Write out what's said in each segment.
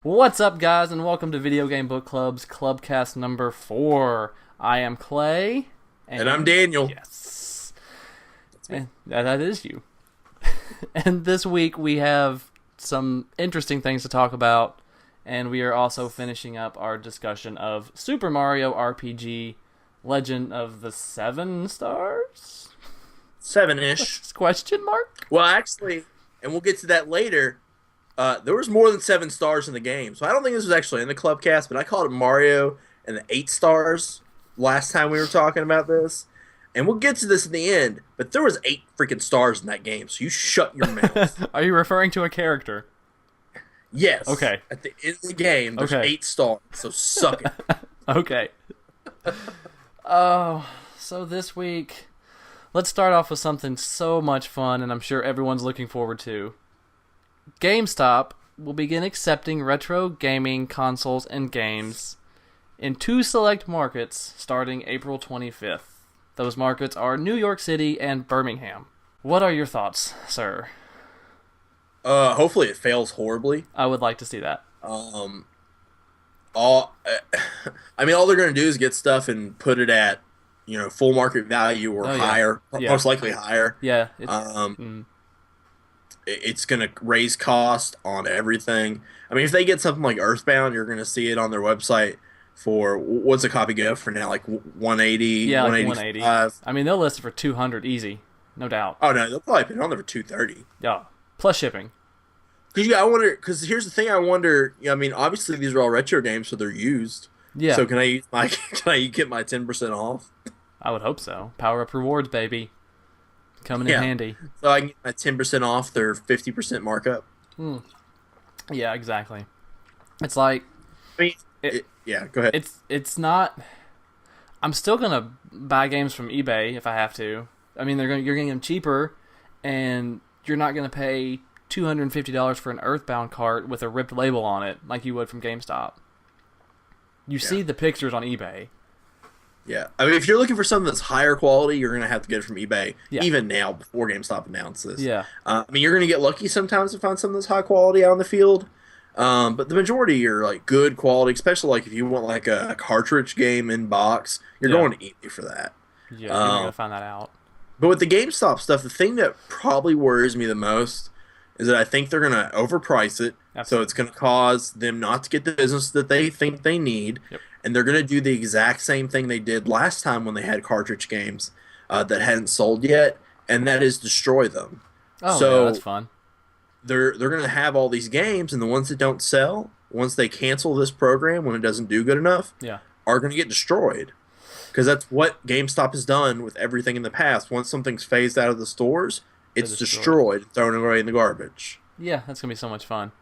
What's up, guys, and welcome to Video Game Book Club's ClubCast number 4. I am Clay. And I'm Daniel. Yes. And that is you. And this week we have some interesting things to talk about, and we are also finishing up our discussion of Super Mario RPG Legend of the Seven Stars? 7-ish. Question mark? Well, actually, and we'll get to that later, there was more than 7 stars in the game. So I don't think this was actually in the ClubCast, but I called it Mario and the 8 stars last time we were talking about this. And we'll get to this in the end, but there was 8 freaking stars in that game, so you shut your mouth. Are you referring to a character? Yes. Okay. At the end of the game, there's 8 stars, so suck it. Okay. So this week, let's start off with something so much fun, and I'm sure everyone's looking forward to. GameStop will begin accepting retro gaming consoles and games in 2 select markets starting April 25th. Those markets are New York City and Birmingham. What are your thoughts, sir? Hopefully it fails horribly. I would like to see that. All they're going to do is get stuff and put it at, full market value or higher, most likely higher. Yeah. It's going to raise cost on everything. I mean, if they get something like Earthbound, you're going to see it on their website for, what's a copy go for now? Like 180, Yeah, like 185. 180. I mean, they'll list it for 200 easy, no doubt. Oh, no, they'll probably put it on there for 230. Yeah, plus shipping. Because here's the thing, I wonder, obviously these are all retro games, so they're used. Yeah. So can I get my 10% off? I would hope so. Power up rewards, baby. Coming in handy. So I can get my 10% off their 50% markup. Yeah, exactly. It's like... yeah, go ahead. It's not... I'm still going to buy games from eBay if I have to. I mean, you're getting them cheaper, and you're not going to pay $250 for an Earthbound cart with a ripped label on it like you would from GameStop. You see the pictures on eBay. Yeah, I mean, if you're looking for something that's higher quality, you're going to have to get it from eBay, even now, before GameStop announces. Yeah. You're going to get lucky sometimes to find something that's high quality out in the field, but the majority are, like, good quality, especially, like, if you want, like, a cartridge game in box, you're going to eBay for that. Yeah, you're going to find that out. But with the GameStop stuff, the thing that probably worries me the most is that I think they're going to overprice it, so it's going to cause them not to get the business that they think they need. Yep. And they're going to do the exact same thing they did last time when they had cartridge games that hadn't sold yet, and that is destroy them. Oh, so yeah, that's fun. They're going to have all these games, and the ones that don't sell, once they cancel this program when it doesn't do good enough, are going to get destroyed. Because that's what GameStop has done with everything in the past. Once something's phased out of the stores, it's destroyed, thrown away in the garbage. Yeah, that's going to be so much fun.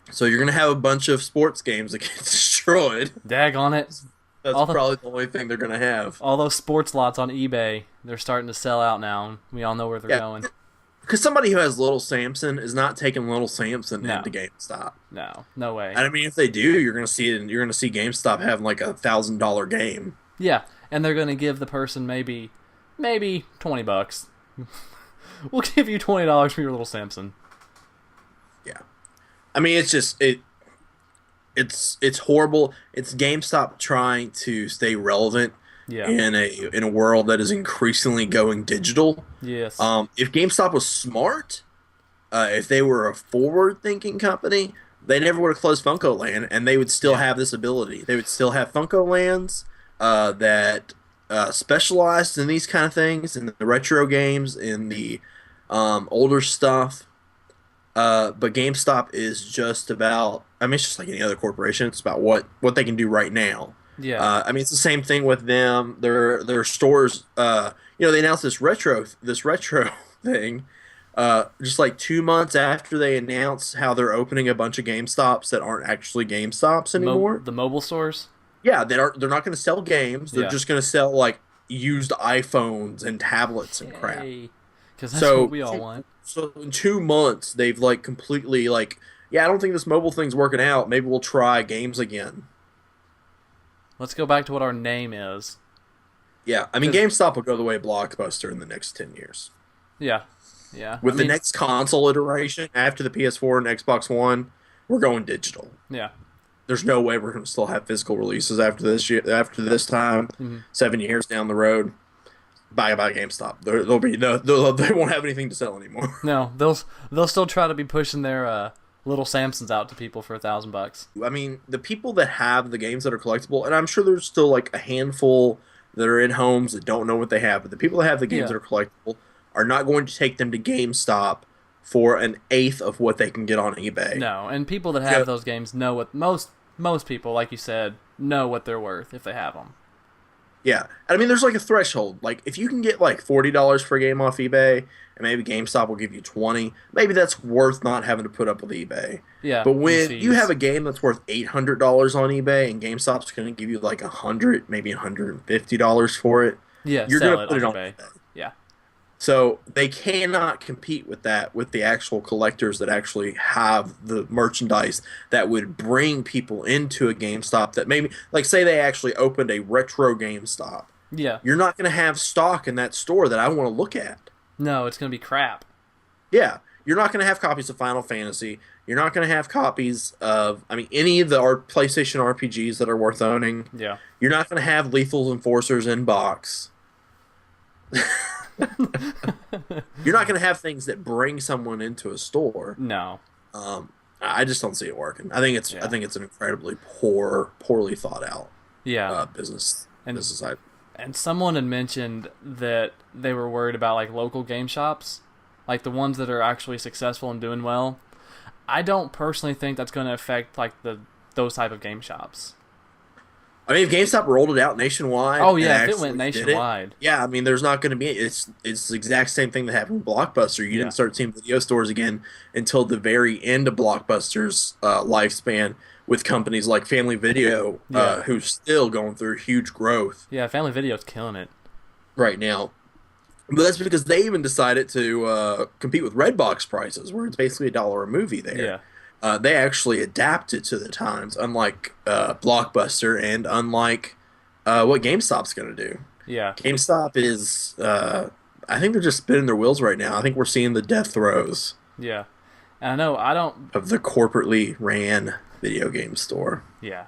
So you're going to have a bunch of sports games that get destroyed. Dag on it. That's probably the only thing they're going to have. All those sports lots on eBay, they're starting to sell out now, and we all know where they're going. Because somebody who has Little Samson is not taking Little Samson into GameStop. No way. And I mean, if they do, you're going to see it. You're going to see GameStop having like $1,000 game. Yeah, and they're going to give the person maybe $20. We'll give you $20 for your Little Samson. Yeah, I mean, it's just it's horrible. It's GameStop trying to stay relevant in a world that is increasingly going digital. Yes. If GameStop was smart, if they were a forward-thinking company, they never would have closed Funko Land, and they would still have this ability. They would still have Funko Lands that specialized in these kind of things, in the retro games, in the older stuff. But GameStop is just about, it's just like any other corporation. It's about what they can do right now. Yeah. It's the same thing with them. Their stores, they announced this retro thing, just like 2 months after they announced how they're opening a bunch of GameStops that aren't actually GameStops anymore. The mobile stores? Yeah, they're not going to sell games. They're just going to sell like used iPhones and tablets and crap. Because that's what we all want. So in 2 months, they've like completely I don't think this mobile thing's working out. Maybe we'll try games again. Let's go back to what our name is. Yeah, I mean, GameStop will go the way of Blockbuster in the next 10 years. Yeah, yeah. With the next console iteration, after the PS4 and Xbox One, we're going digital. Yeah, there's no way we're going to still have physical releases after this year, after this time, Mm-hmm. 7 years down the road. Buy GameStop. There'll be no, they won't have anything to sell anymore. No, they'll still try to be pushing their little Samsons out to people for $1,000. I mean, the people that have the games that are collectible, and I'm sure there's still like a handful that are in homes that don't know what they have, but the people that have the games Yeah. that are collectible are not going to take them to GameStop for an eighth of what they can get on eBay. No, and people that have those games know what most people, like you said, know what they're worth if they have them. Yeah. I mean, there's like a threshold. Like, if you can get like $40 for a game off eBay, and maybe GameStop will give you 20, maybe that's worth not having to put up with eBay. Yeah. But when fees. you have a game that's worth $800 on eBay and GameStop's going to give you like 100, maybe $150 for it, yeah, you're sell going to put it on eBay. eBay. Yeah. So they cannot compete with that with the actual collectors that actually have the merchandise that would bring people into a GameStop that maybe, like, say they actually opened a retro GameStop. Yeah. You're not going to have stock in that store that I want to look at. No, it's gonna be crap. Yeah, you're not going to have copies of Final Fantasy. You're not going to have copies of, I mean, any of the PlayStation RPGs that are worth owning. Yeah. You're not going to have Lethal Enforcers in box. You're not going to have things that bring someone into a store. No. I just don't see it working. I think it's an incredibly poorly thought out Yeah. business And- side. And someone had mentioned that they were worried about like local game shops, like the ones that are actually successful and doing well. I don't personally think that's going to affect like those type of game shops. I mean, if GameStop rolled it out nationwide, Oh yeah, and if it went actually did nationwide. yeah, I mean, there's not going to be. It's the exact same thing that happened with Blockbuster. You Yeah. didn't start seeing video stores again until the very end of Blockbuster's lifespan, with companies like Family Video, Yeah. who's still going through huge growth Yeah, Family Video's killing it. right now. But that's because they even decided to compete with Redbox prices, where it's basically $1 a movie there. Yeah. They actually adapted to the times, unlike Blockbuster and unlike what GameStop's going to do. Yeah. GameStop is, I think they're just spinning their wheels right now. I think we're seeing the death throes Yeah. And I know I don't. of the corporately ran video game store. Yeah.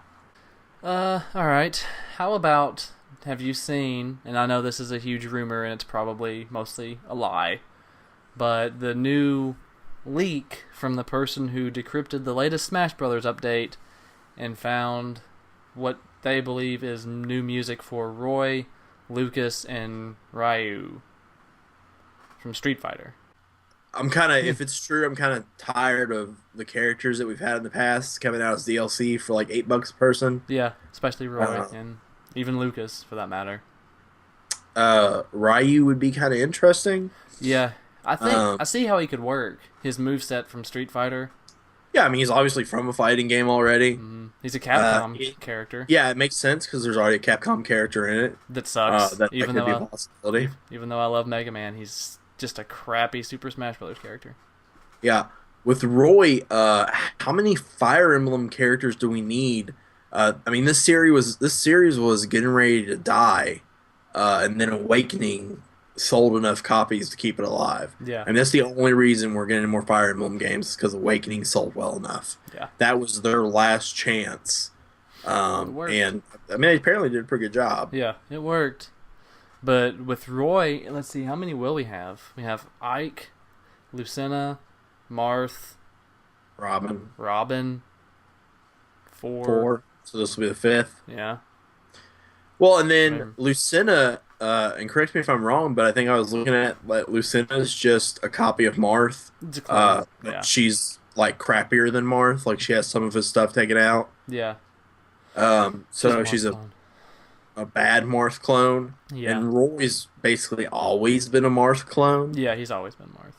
All right. How about, have you seen, and I know this is a huge rumor and it's probably mostly a lie, but the new leak from the person who decrypted the latest Smash Brothers update and found what they believe is new music for Roy, Lucas, and Ryu from Street Fighter. I'm kind of, if it's true, I'm kind of tired of the characters that we've had in the past coming out as DLC for like $8 a person. Yeah, especially Roy and even Lucas for that matter. Ryu would be kind of interesting. Yeah, I think I see how he could work his moveset from Street Fighter. Yeah, I mean, he's obviously from a fighting game already. He's a Capcom character. Yeah, it makes sense because there's already a Capcom character in it. That sucks. That could be a possibility. Even though I love Mega Man, he's just a crappy Super Smash Brothers character. Yeah. With Roy, how many Fire Emblem characters do we need? I mean, this series was getting ready to die, and then Awakening sold enough copies to keep it alive. Yeah. And that's the only reason we're getting more Fire Emblem games, because Awakening sold well enough. Yeah. That was their last chance. worked. And I mean, they apparently did a pretty good job. Yeah, it worked. But with Roy, let's see, how many will we have? We have Ike, Lucina, Marth, Robin, four. So this will be the fifth. Yeah. Well, and then Lucina, and correct me if I'm wrong, but I think I was looking at like Lucina's just a copy of Marth. It's a clone. But she's like crappier than Marth. Like she has some of his stuff taken out. Yeah. So she's a bad Marth clone. Yeah. And Roy's basically always been a Marth clone. Yeah, he's always been Marth.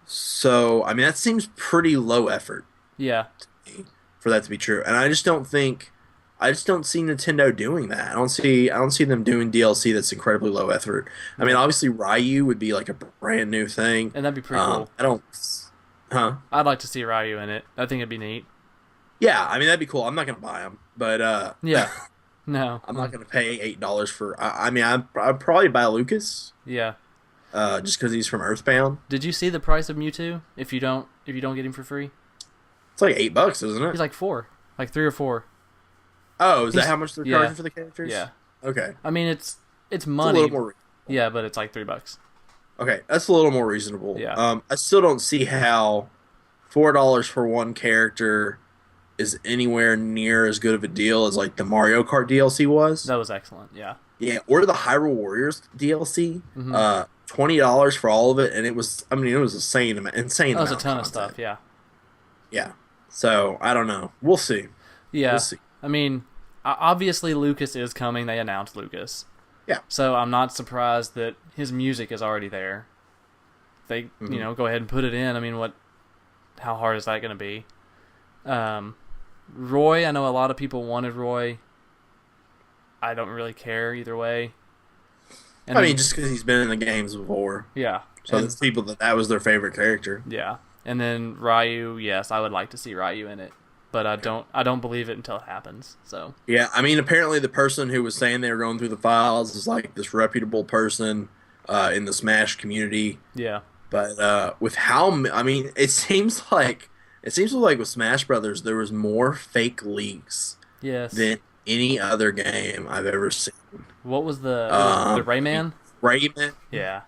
So I mean that seems pretty low effort Yeah. for that to be true. And I just don't see Nintendo doing that. I don't see them doing DLC that's incredibly low effort. I mean, obviously Ryu would be like a brand new thing. And that'd be pretty cool. I'd like to see Ryu in it. I think it'd be neat. Yeah, I mean that'd be cool. I'm not gonna buy them, but yeah. No. I'm not gonna pay $8 for. I mean, I'd probably buy Lucas. Yeah. Just because he's from Earthbound. Did you see the price of Mewtwo? If you don't get him for free, It's like $8, isn't it? he's like $4. like 3 or 4. Oh, is that how much they're charging for the characters? Yeah. Okay. I mean, it's money. It's a little more. Yeah, but it's like $3. Okay, that's a little more reasonable. Yeah. I still don't see how $4 for one character is anywhere near as good of a deal as like the Mario Kart DLC was. That was excellent. Yeah. Yeah, or the Hyrule Warriors DLC. Mm-hmm. $20 for all of it, and it was. I mean, it was insane. Insane. That was a amount ton of content. stuff. Yeah. Yeah. So I don't know. We'll see. Yeah. We'll see. I mean, obviously Lucas is coming. They announced Lucas. Yeah. So I'm not surprised that his music is already there. They, go ahead and put it in. I mean, how hard is that going to be? Roy, I know a lot of people wanted Roy. I don't really care either way. And I mean, just because he's been in the games before. Yeah. So there's people that was their favorite character. Yeah. And then Ryu, yes, I would like to see Ryu in it. But I don't believe it until it happens. So yeah, I mean, apparently the person who was saying they were going through the files is like this reputable person in the Smash community. Yeah, but with it seems like with Smash Brothers there was more fake leaks. Yes. Than any other game I've ever seen. What was the Rayman? Rayman. Yeah.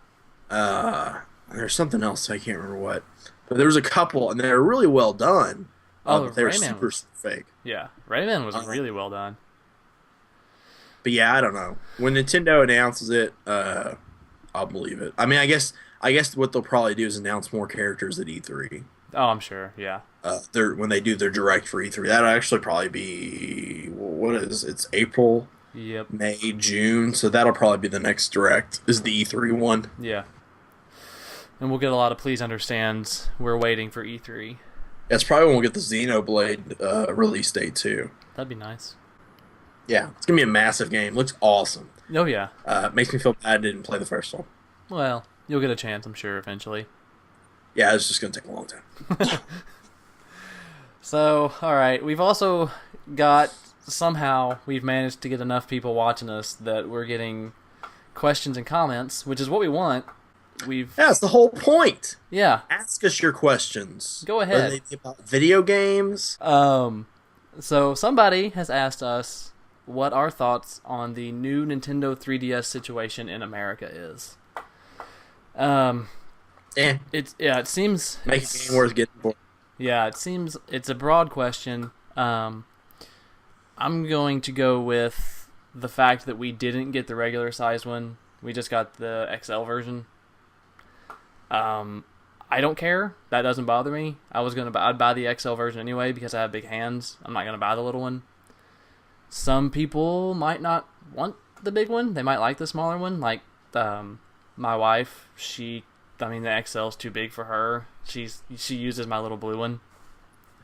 There's something else I can't remember what, but there was a couple and they were really well done. But they were super fake. Yeah, Rayman was really well done. But yeah, I don't know. When Nintendo announces it, I'll believe it. I mean, I guess what they'll probably do is announce more characters at E3. Oh, I'm sure. Yeah. When they do their direct for E3, that'll actually probably be it's April. Yep. May, June. So that'll probably be the next direct. Is the E3 one? Yeah. And we'll get a lot of please understands. We're waiting for E3. That's probably when we'll get the Xenoblade release date too. That'd be nice. Yeah, it's gonna be a massive game. Looks awesome. Oh yeah. Makes me feel bad I didn't play the first one. Well, you'll get a chance, I'm sure, eventually. Yeah, it's just gonna take a long time. So, all right, we've also got we've managed to get enough people watching us that we're getting questions and comments, which is what we want. That's the whole point. Yeah. Ask us your questions. Go ahead. Are they about video games? So somebody has asked us what our thoughts on the new Nintendo 3DS situation in America is. It seems make a game worth getting for. Yeah, it seems it's a broad question. I'm going to go with the fact that we didn't get the regular size one. We just got the XL version. I don't care. That doesn't bother me. I'd buy the XL version anyway because I have big hands. I'm not gonna buy the little one. Some people might not want the big one. They might like the smaller one. Like my wife, the XL's too big for her. She uses my little blue one.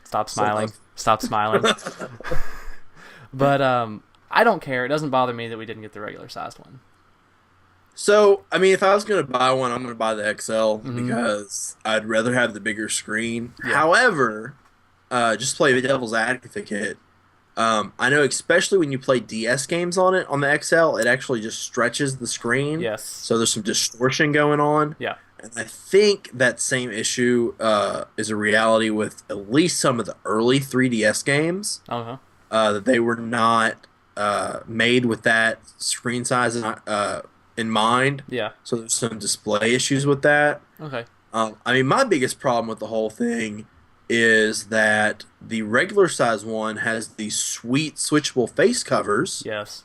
Stop smiling. Stop smiling. But I don't care. It doesn't bother me that we didn't get the regular sized one. So, I mean, if I was going to buy one, I'm going to buy the XL because I'd rather have the bigger screen. Yeah. However, just play the devil's advocate. I know especially when you play DS games on the XL, it actually just stretches the screen. Yes. So there's some distortion going on. Yeah. And I think that same issue is a reality with at least some of the early 3DS games. Uh-huh. That they were not made with that screen size in mind. Yeah. So there's some display issues with that. Okay. My biggest problem with the whole thing is that the regular size one has these sweet switchable face covers. Yes.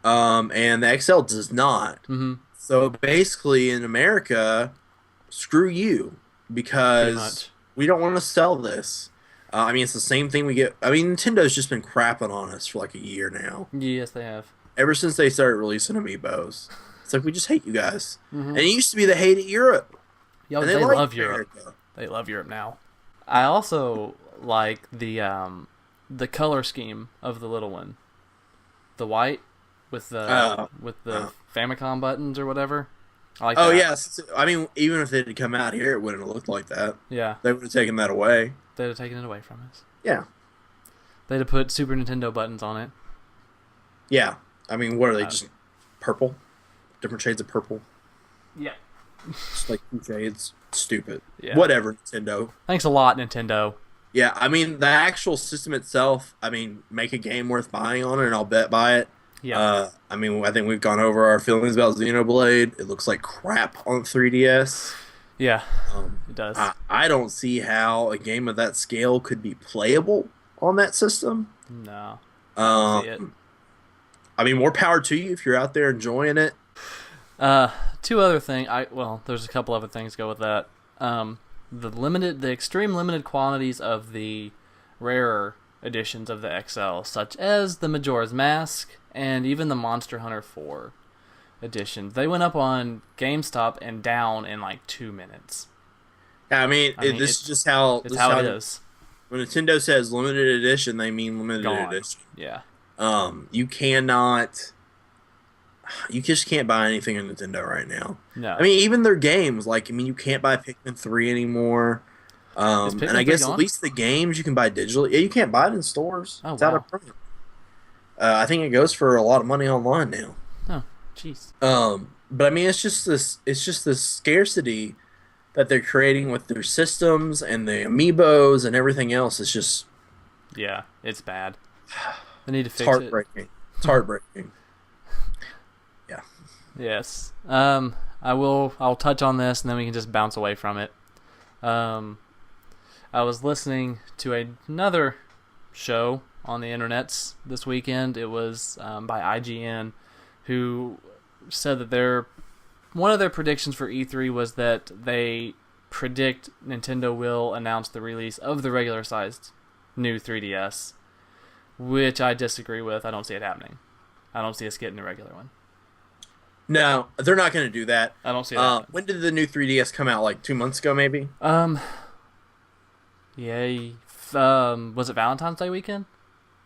And the XL does not. Mm-hmm. So basically in America, screw you because we don't want to sell this. It's the same thing we get. Nintendo's just been crapping on us for like a year now. Yes, they have. Ever since they started releasing amiibos. It's like, we just hate you guys. Mm-hmm. And it used to be they hated Europe. Yo, they love Europe. They love Europe now. I also like the color scheme of the little one. The white with the Famicom buttons or whatever. I like that. Yes. Even if it had come out here, it wouldn't have looked like that. Yeah. They would have taken that away. They'd have taken it away from us. Yeah. They'd have put Super Nintendo buttons on it. Yeah. What are they, just purple? Different shades of purple? Yeah. Just like 2 shades. Stupid. Yeah. Whatever, Nintendo. Thanks a lot, Nintendo. Yeah, I mean the actual system itself. I mean, make a game worth buying on it, and I'll bet buy it. Yeah, I mean, I think we've gone over our feelings about Xenoblade. It looks like crap on 3DS. yeah, Um, it does. I don't see how a game of that scale could be playable on that system. No, I don't see it. Um, I mean, more power to you if you're out there enjoying it. Uh, two other things. There's a couple other things go with that. The extreme limited quantities of the rarer editions of the XL, such as the Majora's Mask and even the Monster Hunter 4 edition. They went up on GameStop and down in like 2 minutes. Yeah, I mean, this is just how It's how it is. When Nintendo says limited edition, they mean limited Gone. edition. Yeah. You cannot. You just can't buy anything on Nintendo right now. No. I mean, even their games, like, I mean, you can't buy Pikmin 3 anymore. Pikmin And I 3 guess gone? at least the games you can buy digitally. Yeah, you can't buy it in stores. Oh, It's out wow. of print. I think it goes for a lot of money online now. Oh, jeez. But I mean, it's just this scarcity that they're creating with their systems and the amiibos and everything else. It's just, Yeah, it's bad. They need to it's fix it. heartbreaking. It's heartbreaking. Yeah. Yes. I'll touch on this and then we can just bounce away from it. I was listening to another show on the internets this weekend. It was by IGN, who said that one of their predictions for E3 was that they predict Nintendo will announce the release of the regular sized new 3DS, which I disagree with. I don't see it happening. I don't see us getting a regular one. No, they're not going to do that. I don't see that. When did the new 3DS come out? Like 2 months ago, maybe? Yeah. Was it Valentine's Day weekend?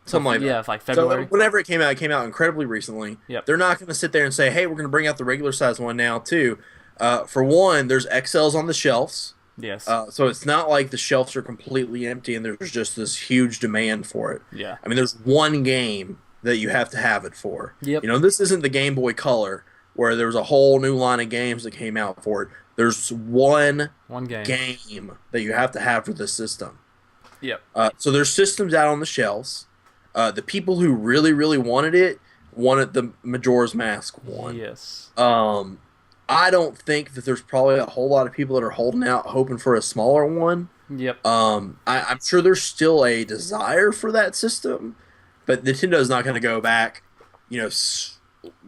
Something like that. Yeah, like February. So whenever it came out incredibly recently. Yep. They're not going to sit there and say, "Hey, we're going to bring out the regular size one now too." For one, there's XLs on the shelves, Yes. so it's not like the shelves are completely empty and there's just this huge demand for it. Yeah. I mean, there's one game that you have to have it for. Yep. You know, this isn't the Game Boy Color where there was a whole new line of games that came out for it. There's one game that you have to have for the system. Yep. So there's systems out on the shelves. The people who really, really wanted it wanted the Majora's Mask one. Yes. I don't think that there's probably a whole lot of people that are holding out hoping for a smaller one. Yep. I'm sure there's still a desire for that system, but Nintendo's not going to go back,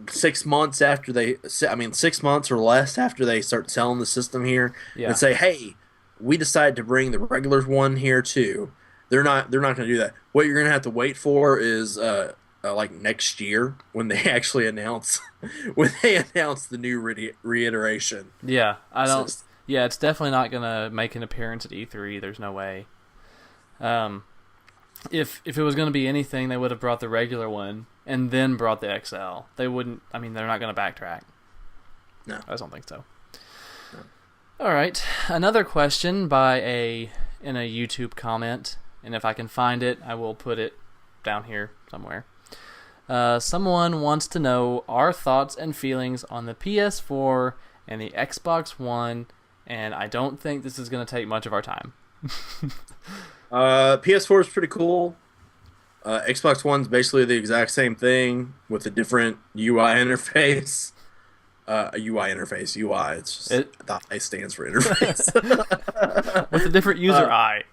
6 months after 6 months or less after they start selling the system here and say, "Hey, we decided to bring the regular one here too." They're not going to do that. What you're going to have to wait for is like next year when they actually announce the new reiteration. Yeah, I don't. Yeah, it's definitely not gonna make an appearance at E3. There's no way. If it was gonna be anything, they would have brought the regular one and then brought the XL. They wouldn't. I mean, they're not gonna backtrack. No, I don't think so. No. All right, another question in a YouTube comment, and if I can find it, I will put it down here somewhere. Someone wants to know our thoughts and feelings on the PS4 and the Xbox One, and I don't think this is going to take much of our time. PS4 is pretty cool. Xbox One's basically the exact same thing with a different UI interface. UI. It's just the I stands for interface. With a different user eye.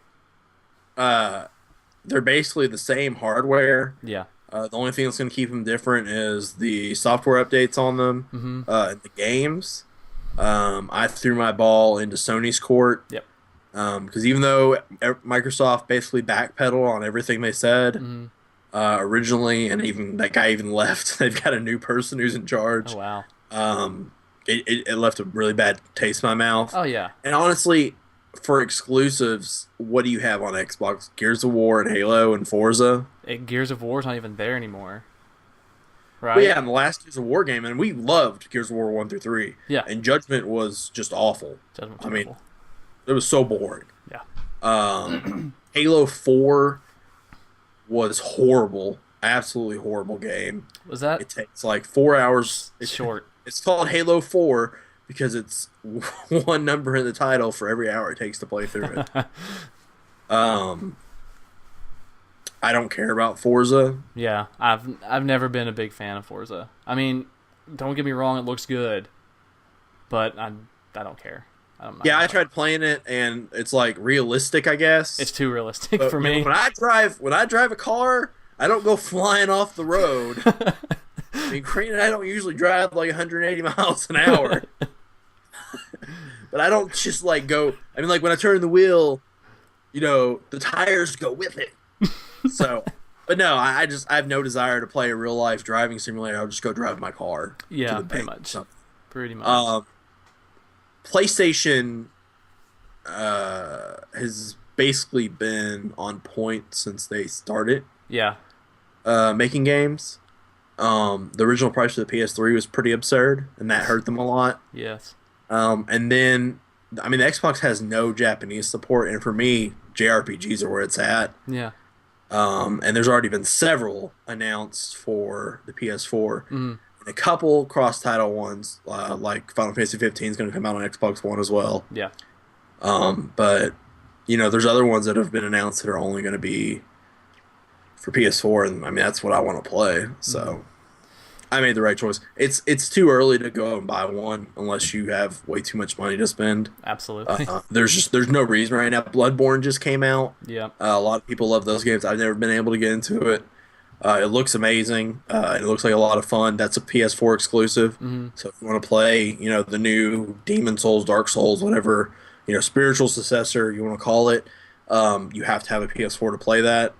They're basically the same hardware. Yeah. The only thing that's going to keep them different is the software updates on them, and the games. I threw my ball into Sony's court. Yep. Because even though Microsoft basically backpedaled on everything they said originally, and even that guy even left, they've got a new person who's in charge. Oh, wow. It left a really bad taste in my mouth. Oh, yeah. And honestly, for exclusives, what do you have on Xbox? Gears of War and Halo and Forza? Gears of War's not even there anymore. Right? Well, yeah, in the last Gears of War game, and we loved Gears of War 1 through 3. Yeah. And Judgment was just awful. Judgment's I mean, awful. it was so boring. Yeah. Halo 4 was horrible. Absolutely horrible game. Was that? It takes like 4 hours. It's short. It's called Halo 4 because it's one number in the title for every hour it takes to play through it. Um, I don't care about Forza. Yeah, I've never been a big fan of Forza. I mean, don't get me wrong, it looks good, but I don't care. I'm not Yeah, gonna I talk. tried playing it, and it's like realistic, I guess. It's too realistic But for you know, me. when I drive a car, I don't go flying off the road. I mean, granted, I don't usually drive like 180 miles an hour, but I don't just like go. I mean, like when I turn the wheel, you know, the tires go with it. So, but no, I have no desire to play a real life driving simulator. I'll just go drive my car to Yeah, the pretty bank. much. So, Pretty much. um, PlayStation has basically been on point since they started Yeah. making games. The original price for the PS3 was pretty absurd, and that hurt them a lot. Yes. And then, I mean, the Xbox has no Japanese support, and for me, JRPGs are where it's at. Yeah. And there's already been several announced for the PS4, Mm. and a couple cross-title ones, like Final Fantasy 15 is going to come out on Xbox One as well. Yeah. But you know, there's other ones that have been announced that are only going to be for PS4, and I mean that's what I want to play. So I made the right choice. It's too early to go and buy one unless you have way too much money to spend. Absolutely. There's no reason right now. Bloodborne just came out. Yeah. A lot of people love those games. I've never been able to get into it. It looks amazing. It looks like a lot of fun. That's a PS4 exclusive. So if you want to play, you know, the new Demon Souls, Dark Souls, whatever, you know, spiritual successor you want to call it, you have to have a PS4 to play that.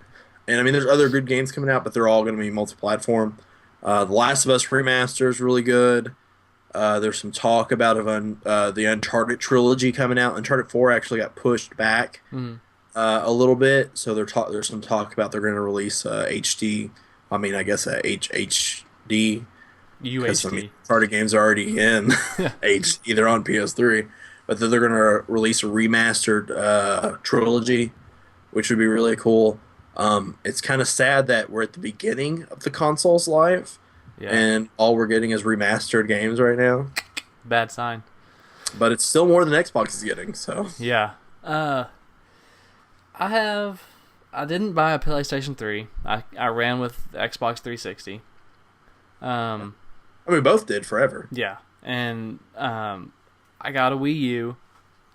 And I mean, there's other good games coming out, but they're all going to be multi-platform. The Last of Us remaster is really good. There's some talk about the Uncharted trilogy coming out. Uncharted 4 actually got pushed back a little bit, so there's some talk about they're going to release HD. I mean, I guess HD because I mean, UHD. Uncharted games are already in HD. They're on PS3, but they're going to release a remastered trilogy, which would be really cool. It's kind of sad that we're at the beginning of the console's life, Yeah. and all we're getting is remastered games right now. Bad sign. But it's still more than Xbox is getting, so. Yeah. I didn't buy a PlayStation 3. I ran with the Xbox 360. I mean, we both did forever. Yeah. And I got a Wii U,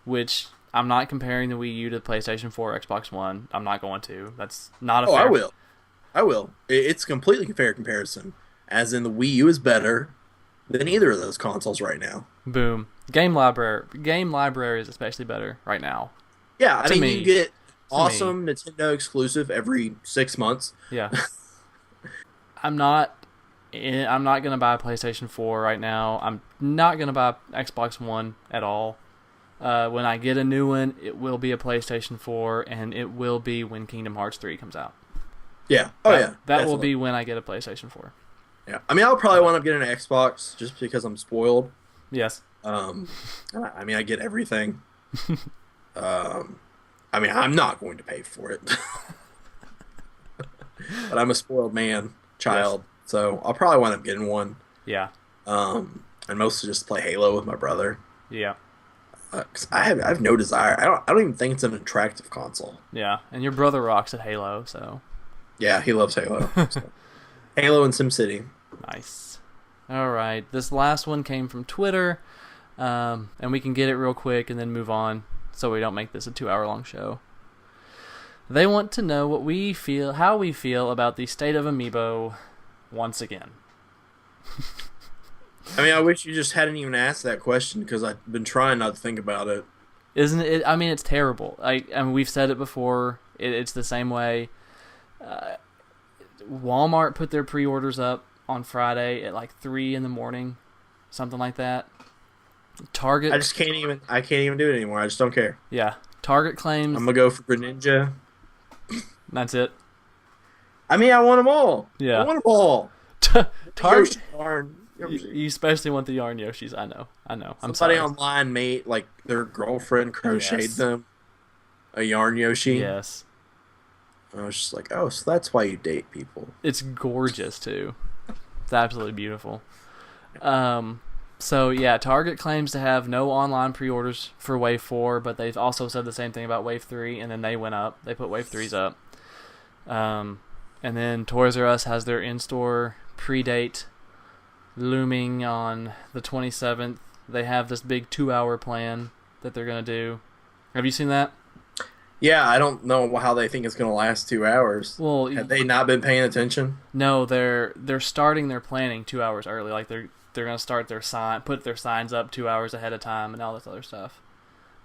which I'm not comparing the Wii U to the PlayStation 4 or Xbox One. I'm not going to. That's not a fair... I will. I will. It's completely fair comparison. As in, the Wii U is better than either of those consoles right now. Boom. Game library is especially better right now. Yeah, I To mean, me. you get awesome Nintendo exclusive every 6 months. Yeah. I'm not gonna buy a PlayStation 4 right now. I'm not gonna buy Xbox One at all. When I get a new one, it will be a PlayStation 4, and it will be when Kingdom Hearts 3 comes out. Yeah. Oh, yeah. That will definitely. be when I get a PlayStation 4. Yeah. I mean, I'll probably wind up getting an Xbox just because I'm spoiled. Yes. I mean, I get everything. I mean, I'm not going to pay for it. But I'm a spoiled child, so I'll probably wind up getting one. Yeah. And mostly just play Halo with my brother. Yeah. 'Cause I have no desire. I don't even think it's an attractive console. Yeah. And your brother rocks at Halo, so Yeah, he loves Halo. So. Halo and SimCity. nice. All right. This last one came from Twitter, and we can get it real quick and then move on, so we don't make this a 2-hour-long show. They want to know how we feel about the state of Amiibo once again. I mean, I wish you just hadn't even asked that question because I've been trying not to think about it. Isn't it? I mean, it's terrible. I mean, we've said it before. It's the same way. Walmart put their pre-orders up on Friday at like 3 in the morning, something like that. Target. I can't even do it anymore. I just don't care. Yeah. Target claims. I'm gonna go for Greninja. That's it. I mean, I want them all. Yeah. I want them all. Target. Yoshi, darn. You especially want the yarn Yoshis. I know. I'm Somebody sorry. online made like their girlfriend crocheted Yes. them a yarn Yoshi. Yes. And I was just like, oh, so that's why you date people. It's gorgeous too. It's absolutely beautiful. So, yeah, Target claims to have no online pre-orders for Wave 4, but they've also said the same thing about Wave 3, and then they went up. They put Wave 3's up. And then Toys R Us has their in-store pre-date looming on the 27th. They have this big 2-hour plan that they're going to do. Have you seen that? Yeah, I don't know how they think it's going to last 2 hours. Well, have they not been paying attention? No, they're starting their planning 2 hours early. Like they're going to start put their signs up 2 hours ahead of time and all this other stuff.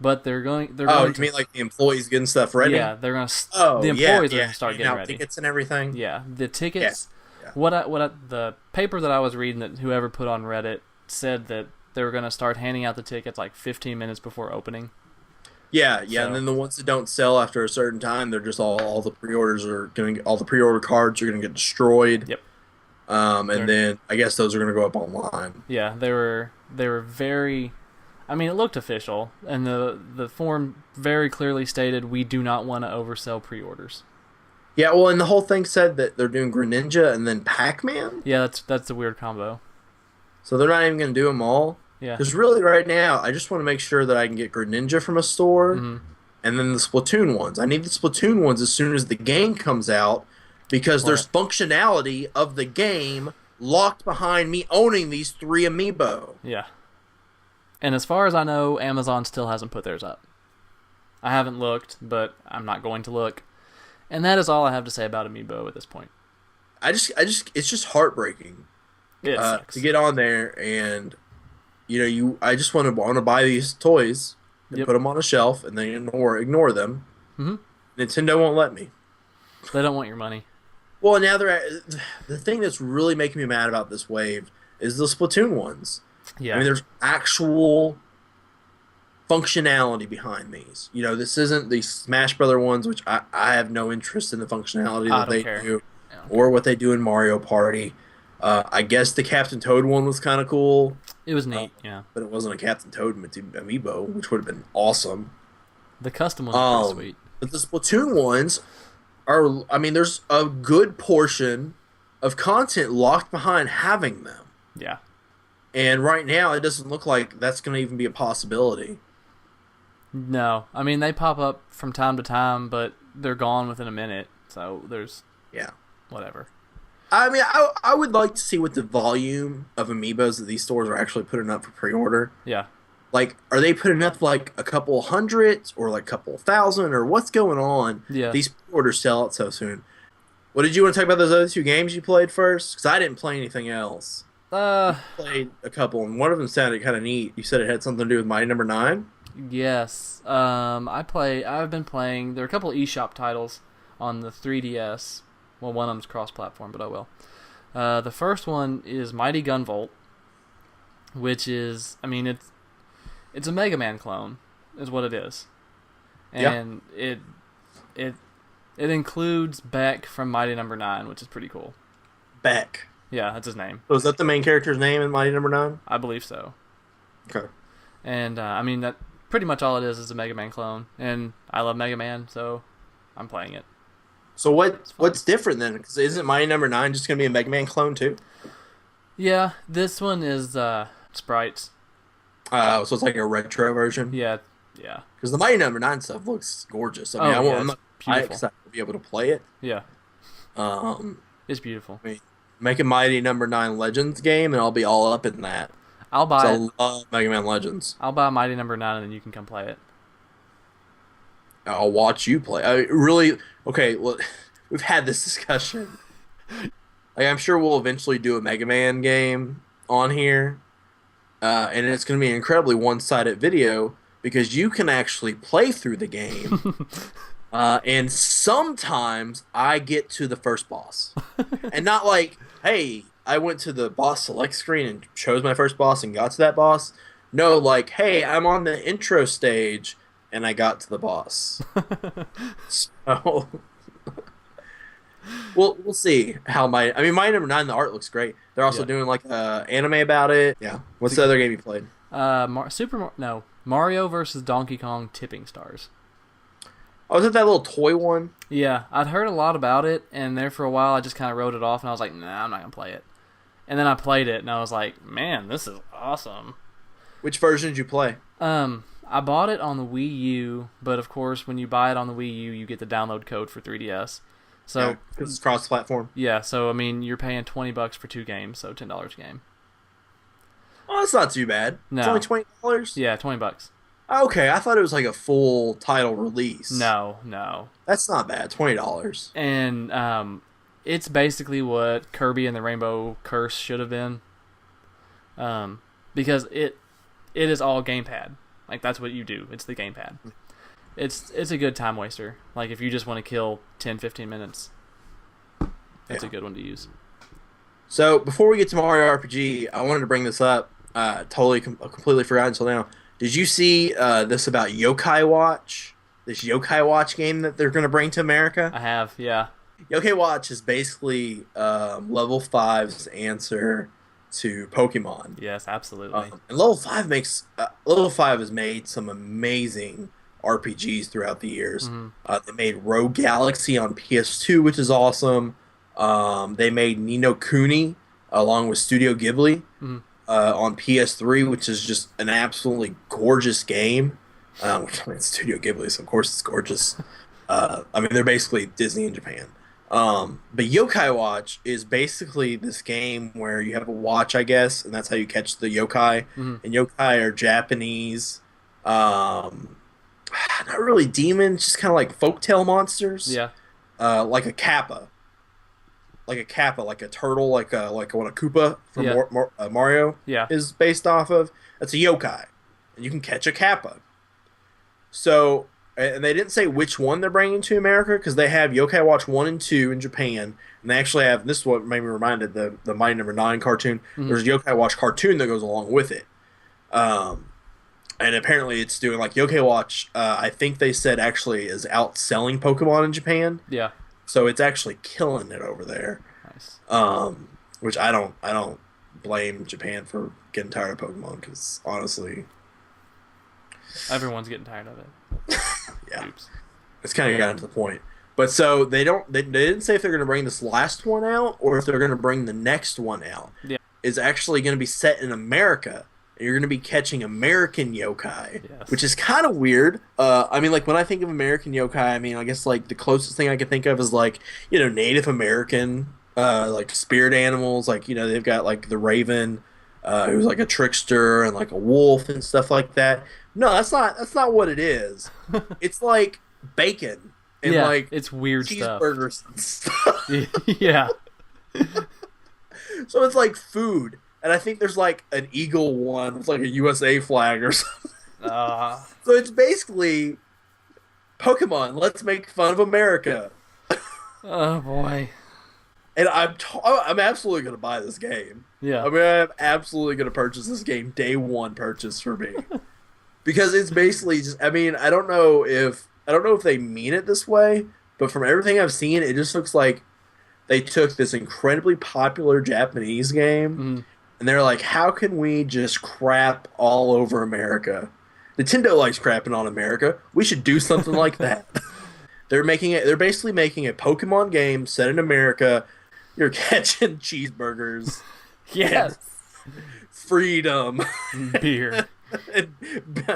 But they're going. Oh, you mean like the employees getting stuff ready? Yeah, they're going to. Oh, the employees are going to start getting ready. Tickets and everything. Yeah, the tickets. Yeah. The paper that I was reading that whoever put on Reddit said that they were going to start handing out the tickets like 15 minutes before opening. Yeah, so. And then the ones that don't sell after a certain time, they're just all the pre-orders are going to all the pre-order cards are going to get destroyed. Yep. And then I guess those are going to go up online. Yeah, they were very. I mean, it looked official, and the form very clearly stated we do not want to oversell pre-orders. Yeah, well, and the whole thing said that they're doing Greninja and then Pac-Man. Yeah, that's a weird combo. So they're not even going to do them all. Yeah. Because really, right now, I just want to make sure that I can get Greninja from a store, and then the Splatoon ones. I need the Splatoon ones as soon as the game comes out, because there's functionality of the game locked behind me owning these 3 amiibo. Yeah. And as far as I know, Amazon still hasn't put theirs up. I haven't looked, but I'm not going to look. And that is all I have to say about amiibo at this point. It's just heartbreaking. It sucks. To get on there and, I just want to buy these toys and put them on a shelf and then ignore them. Mm-hmm. Nintendo won't let me. They don't want your money. Well, now the thing that's really making me mad about this wave is the Splatoon ones. Yeah. I mean, there's actual functionality behind these. This isn't the Smash Brother ones, which I have no interest in the functionality that they do, or what they do in Mario Party. I guess the Captain Toad one was kind of cool. It was neat, yeah. But it wasn't a Captain Toad amiibo, which would have been awesome. The custom ones are pretty sweet. But the Splatoon ones are, there's a good portion of content locked behind having them. Yeah. And right now, it doesn't look like that's going to even be a possibility. No. They pop up from time to time, but they're gone within a minute. So there's... Yeah. Whatever. I would like to see what the volume of amiibos that these stores are actually putting up for pre-order. Yeah. Like, are they putting up like a couple hundreds or like a couple thousand, or what's going on? Yeah. These pre-orders sell out so soon. What did you want to talk about those other 2 games you played first? Because I didn't play anything else. I played a couple, and one of them sounded kind of neat. You said it had something to do with Mighty Number 9? Yes. I've been playing... There are a couple eShop titles on the 3DS. Well, one of them's cross-platform, but oh well. The first one is Mighty Gunvolt, which is... It's a Mega Man clone, is what it is. And it includes Beck from Mighty Number 9, which is pretty cool. Beck. Yeah, that's his name. So is that the main character's name in Mighty Number 9? I believe so. Okay. And, that pretty much all it is a Mega Man clone. And I love Mega Man, so I'm playing it. So what's different then? Because isn't Mighty Number 9 just going to be a Mega Man clone too? Yeah, this one is sprites. So it's like a retro version? Yeah. Because the Mighty Number 9 stuff looks gorgeous. I'm not excited to be able to play it. Yeah. It's beautiful. Make a Mighty Number 9 Legends game, and I'll be all up in that. I'll buy it. I love Mega Man Legends. I'll buy Mighty Number 9, and then you can come play it. I'll watch you play. Okay, well, we've had this discussion. I'm sure we'll eventually do a Mega Man game on here, and it's going to be an incredibly one-sided video, because you can actually play through the game, and sometimes I get to the first boss. And not like, hey, I went to the boss select screen and chose my first boss and got to that boss. No, like, hey, I'm on the intro stage and I got to the boss. So, we'll see how Mighty Number 9, the art looks great. They're also doing like anime about it. Yeah. What's the other game you played? Mario versus Donkey Kong Tipping Stars. Oh, is it that little toy one? Yeah, I'd heard a lot about it, and there for a while I just kind of wrote it off, and I was like, nah, I'm not going to play it. And then I played it, and I was like, man, this is awesome. Which version did you play? I bought it on the Wii U, but of course, when you buy it on the Wii U, you get the download code for 3DS. So because it's cross-platform. Yeah, so I mean, you're paying $20 for 2 games, so $10 a game. Oh, that's not too bad. No. It's only $20? Yeah, $20. Okay, I thought it was like a full title release. No. That's not bad. $20. And it's basically what Kirby and the Rainbow Curse should have been. Because it is all gamepad. Like, that's what you do. It's the gamepad. It's a good time waster. Like, if you just want to kill 10-15 minutes, that's a good one to use. So, before we get to Mario RPG, I wanted to bring this up. Completely forgot until now. Did you see this about Yokai Watch? This Yokai Watch game that they're going to bring to America? I have, yeah. Yokai Watch is basically Level 5's answer to Pokemon. Yes, absolutely. And Level 5 has made some amazing RPGs throughout the years. Mm-hmm. They made Rogue Galaxy on PS2, which is awesome. They made Ni no Kuni along with Studio Ghibli on PS3, which is just an absolutely gorgeous game. It's Studio Ghibli, so of course it's gorgeous. They're basically Disney in Japan. But Yokai Watch is basically this game where you have a watch, I guess, and that's how you catch the yokai. Mm-hmm. And yokai are Japanese, not really demons, just kind of like folktale monsters. Yeah. Like a kappa, like a turtle, like what a Koopa from Mario is based off of. That's a yokai, and you can catch a kappa. So. And they didn't say which one they're bringing to America because they have Yokai Watch 1 and 2 in Japan. And they actually have, this is what made me reminded, the Mighty Number 9 cartoon. Mm-hmm. There's a Yokai Watch cartoon that goes along with it. And apparently it's doing, like, Yokai Watch, I think they said actually is outselling Pokemon in Japan. Yeah. So it's actually killing it over there. Nice. Which I don't blame Japan for getting tired of Pokemon because, honestly... Everyone's getting tired of it. Yeah. Oops. It's kind of gotten to the point. But so they didn't say if they're going to bring this last one out or if they're going to bring the next one out. Yeah. It's actually going to be set in America. And you're going to be catching American yokai, which is kind of weird. Like when I think of American yokai, I guess like the closest thing I can think of is like, Native American, like spirit animals. Like, they've got like the raven, who's like a trickster and like a wolf and stuff like that. No, that's not what it is. It's like bacon and like it's weird cheeseburgers and stuff. Yeah. So it's like food, and I think there's like an eagle one with like a USA flag or something. So it's basically Pokemon. Let's make fun of America. Oh boy. And I'm absolutely gonna buy this game. Yeah. I'm absolutely gonna purchase this game. Day one purchase for me. Because it's basically just, I don't know if they mean it this way, but from everything I've seen, it just looks like they took this incredibly popular Japanese game, and they're like, how can we just crap all over America? Nintendo likes crapping on America. We should do something like that. They're basically making a Pokemon game set in America. You're catching cheeseburgers. Yes. Freedom. Beer.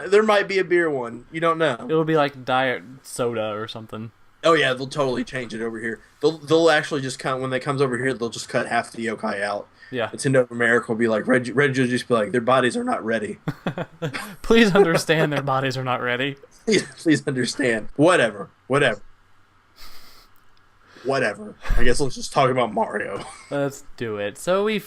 There might be a beer one. You don't know. It'll be like diet soda or something. Oh yeah, they'll totally change it over here. They'll actually just when they comes over here, they'll just cut half the yokai out. Yeah. Nintendo of America will be like, Reggie will just be like, their bodies are not ready. Please understand their bodies are not ready. Please understand. Whatever. I guess let's just talk about Mario. Let's do it. So we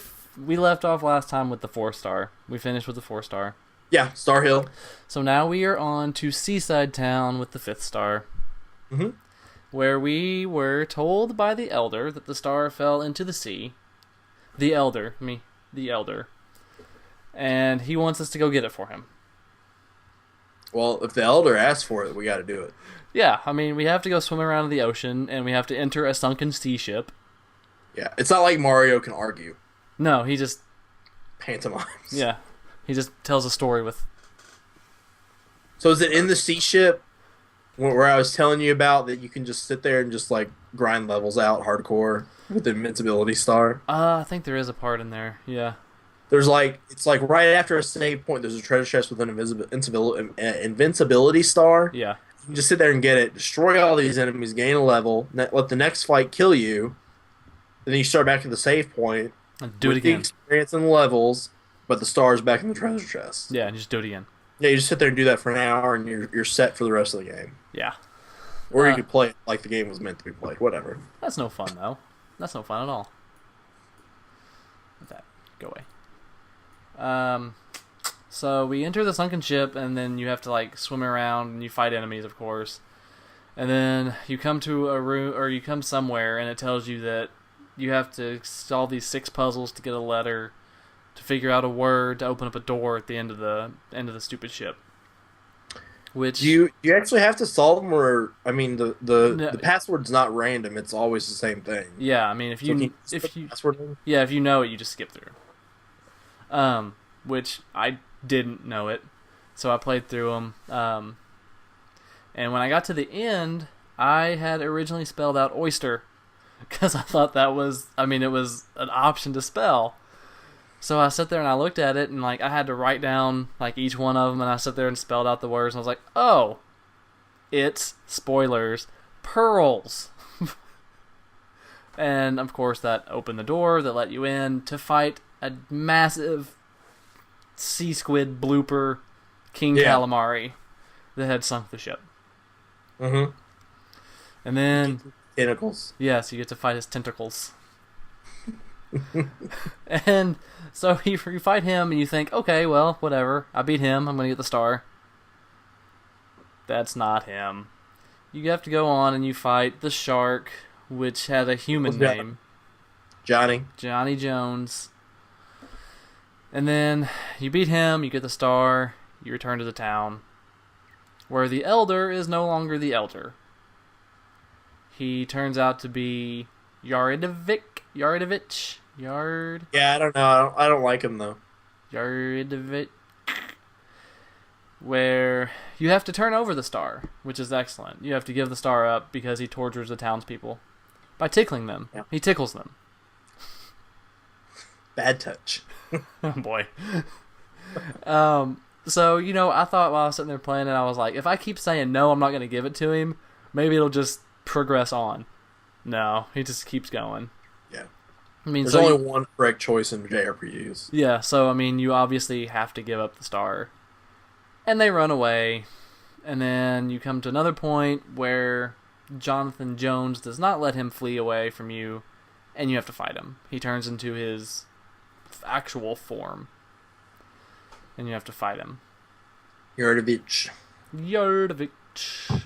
left off last time with the 4-star. We finished with the 4-star. Yeah, Star Hill. So now we are on to Seaside Town with the 5th star. Mm-hmm. Where we were told by the Elder that the star fell into the sea. The Elder. And he wants us to go get it for him. Well, if the Elder asks for it, we got to do it. Yeah, we have to go swim around in the ocean, and we have to enter a sunken sea ship. Yeah, it's not like Mario can argue. No, he just... pantomimes. Yeah. He just tells a story with... So is it in the sea ship where I was telling you about that you can just sit there and just like grind levels out hardcore? with the invincibility star. I think there is a part in there. Yeah. There's like it's like right after a save point. There's a treasure chest with an invincibility star. Yeah. You can just sit there and get it, destroy all these enemies, gain a level, let the next fight kill you. Then you start back to the save point And do it with the again. experience and the levels, but the star's back in the treasure chest. Yeah, and just do it again. Yeah, you just sit there and do that for an hour, and you're set for the rest of the game. Yeah. Or you could play it like the game was meant to be played. Whatever. That's no fun, though. That's no fun at all. Let that go away. So we enter the sunken ship, and then you have to like swim around, and you fight enemies, of course. And then you come to a room, or you come somewhere, and it tells you that you have to solve these 6 puzzles to get a letter, to figure out a word, to open up a door at the end of the stupid ship. Which You actually have to solve them, or I mean, No. the password's not random. It's always the same thing. yeah, I mean if So you can you just if put the you password in? yeah if you know it, you just skip through. Which I didn't know it, so I played through them. And when I got to the end, I had originally spelled out oyster because I thought that was, I mean, it was an option to spell. So I sat there and I looked at it, and like I had to write down like each one of them, and I sat there and spelled out the words, and I was like, oh, it's spoilers, pearls. And of course that opened the door that let you in to fight a massive sea squid blooper king calamari that had sunk the ship. Mm-hmm. And then Tentacles. yes, you get to fight his tentacles. And so you fight him, and you think, okay, well, whatever. I beat him. I'm going to get the star. That's not him. You have to go on, and you fight the shark, which had a human What's that? name. Johnny. Johnny Jones. And then you beat him, you get the star, you return to the town, where the elder is no longer the elder. He turns out to be Yaridovich. Yeah, I don't know. I don't like him though. Yaridovich. Where you have to turn over the star, which is excellent. You have to give the star up because he tortures the townspeople by tickling them. Yeah. He tickles them. Bad touch. Oh boy. So, you know, I thought while I was sitting there playing it, I was like, if I keep saying no, I'm not going to give it to him, maybe it'll just progress on. No, he just keeps going. Yeah. I mean, There's so only one correct choice in JRPGs. yeah, so I mean, you obviously have to give up the star. And they run away, and then you come to another point where Jonathan Jones does not let him flee away from you, and you have to fight him. He turns into his actual form, and you have to fight him. You're at a beach. Yardovich.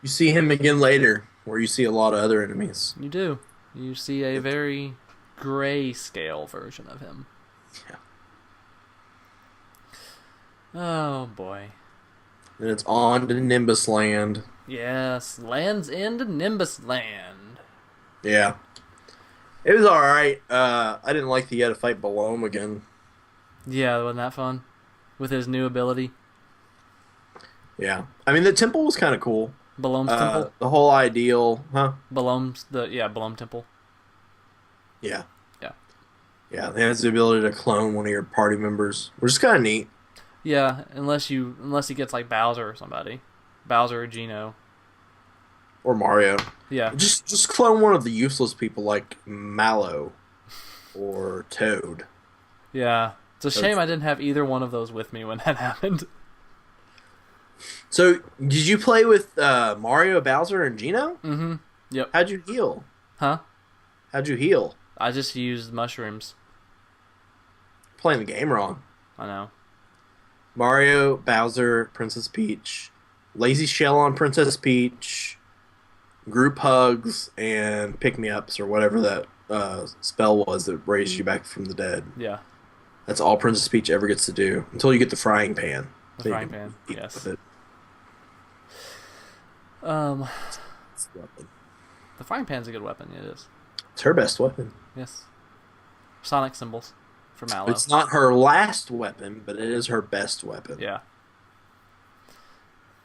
You see him again later, where you see a lot of other enemies. You do. You see a very grayscale version of him. Yeah. Oh boy. And it's on to Nimbus Land. Yes, Land's End, Nimbus Land. Yeah. It was alright. I didn't like that you had to fight Balome again. Yeah, wasn't that fun? With his new ability, Yeah. I mean, the temple was kind of cool. Balome's Temple. The whole ideal, huh? Balome Temple. Yeah. Yeah. Yeah, it has the ability to clone one of your party members, which is kind of neat. Yeah, unless he gets like Bowser or somebody, Bowser or Geno. Or Mario. Yeah, Just clone one of the useless people like Mallow or Toad. yeah. It's a shame I didn't have either one of those with me when that happened. So, did you play with Mario, Bowser, and Geno? Mm-hmm. Yep. How'd you heal? Huh? How'd you heal? I just used mushrooms. Playing the game wrong. I know. Mario, Bowser, Princess Peach, Lazy Shell on Princess Peach, group hugs, and pick-me-ups, or whatever that spell was that raised you back from the dead. Yeah. That's all Princess Peach ever gets to do, until you get the frying pan. The Then you frying can pan, eat yes. with it. It's the weapon. The frying pan's a good weapon. It is. It's her best weapon. Yes. Sonic symbols for Mallow. It's not her last weapon, but it is her best weapon. Yeah.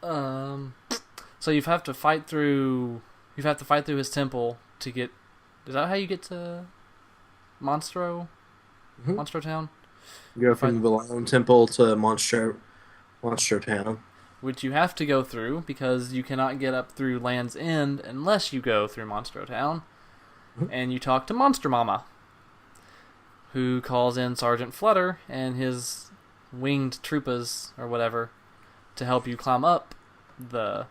So you have to fight through his temple to get Is that how you get to Monstro Town? You go from the Lone Temple to Monstro Town. Which you have to go through because you cannot get up through Land's End unless you go through Monstro Town. And you talk to Monster Mama, who calls in Sergeant Flutter and his winged troopas or whatever to help you climb up the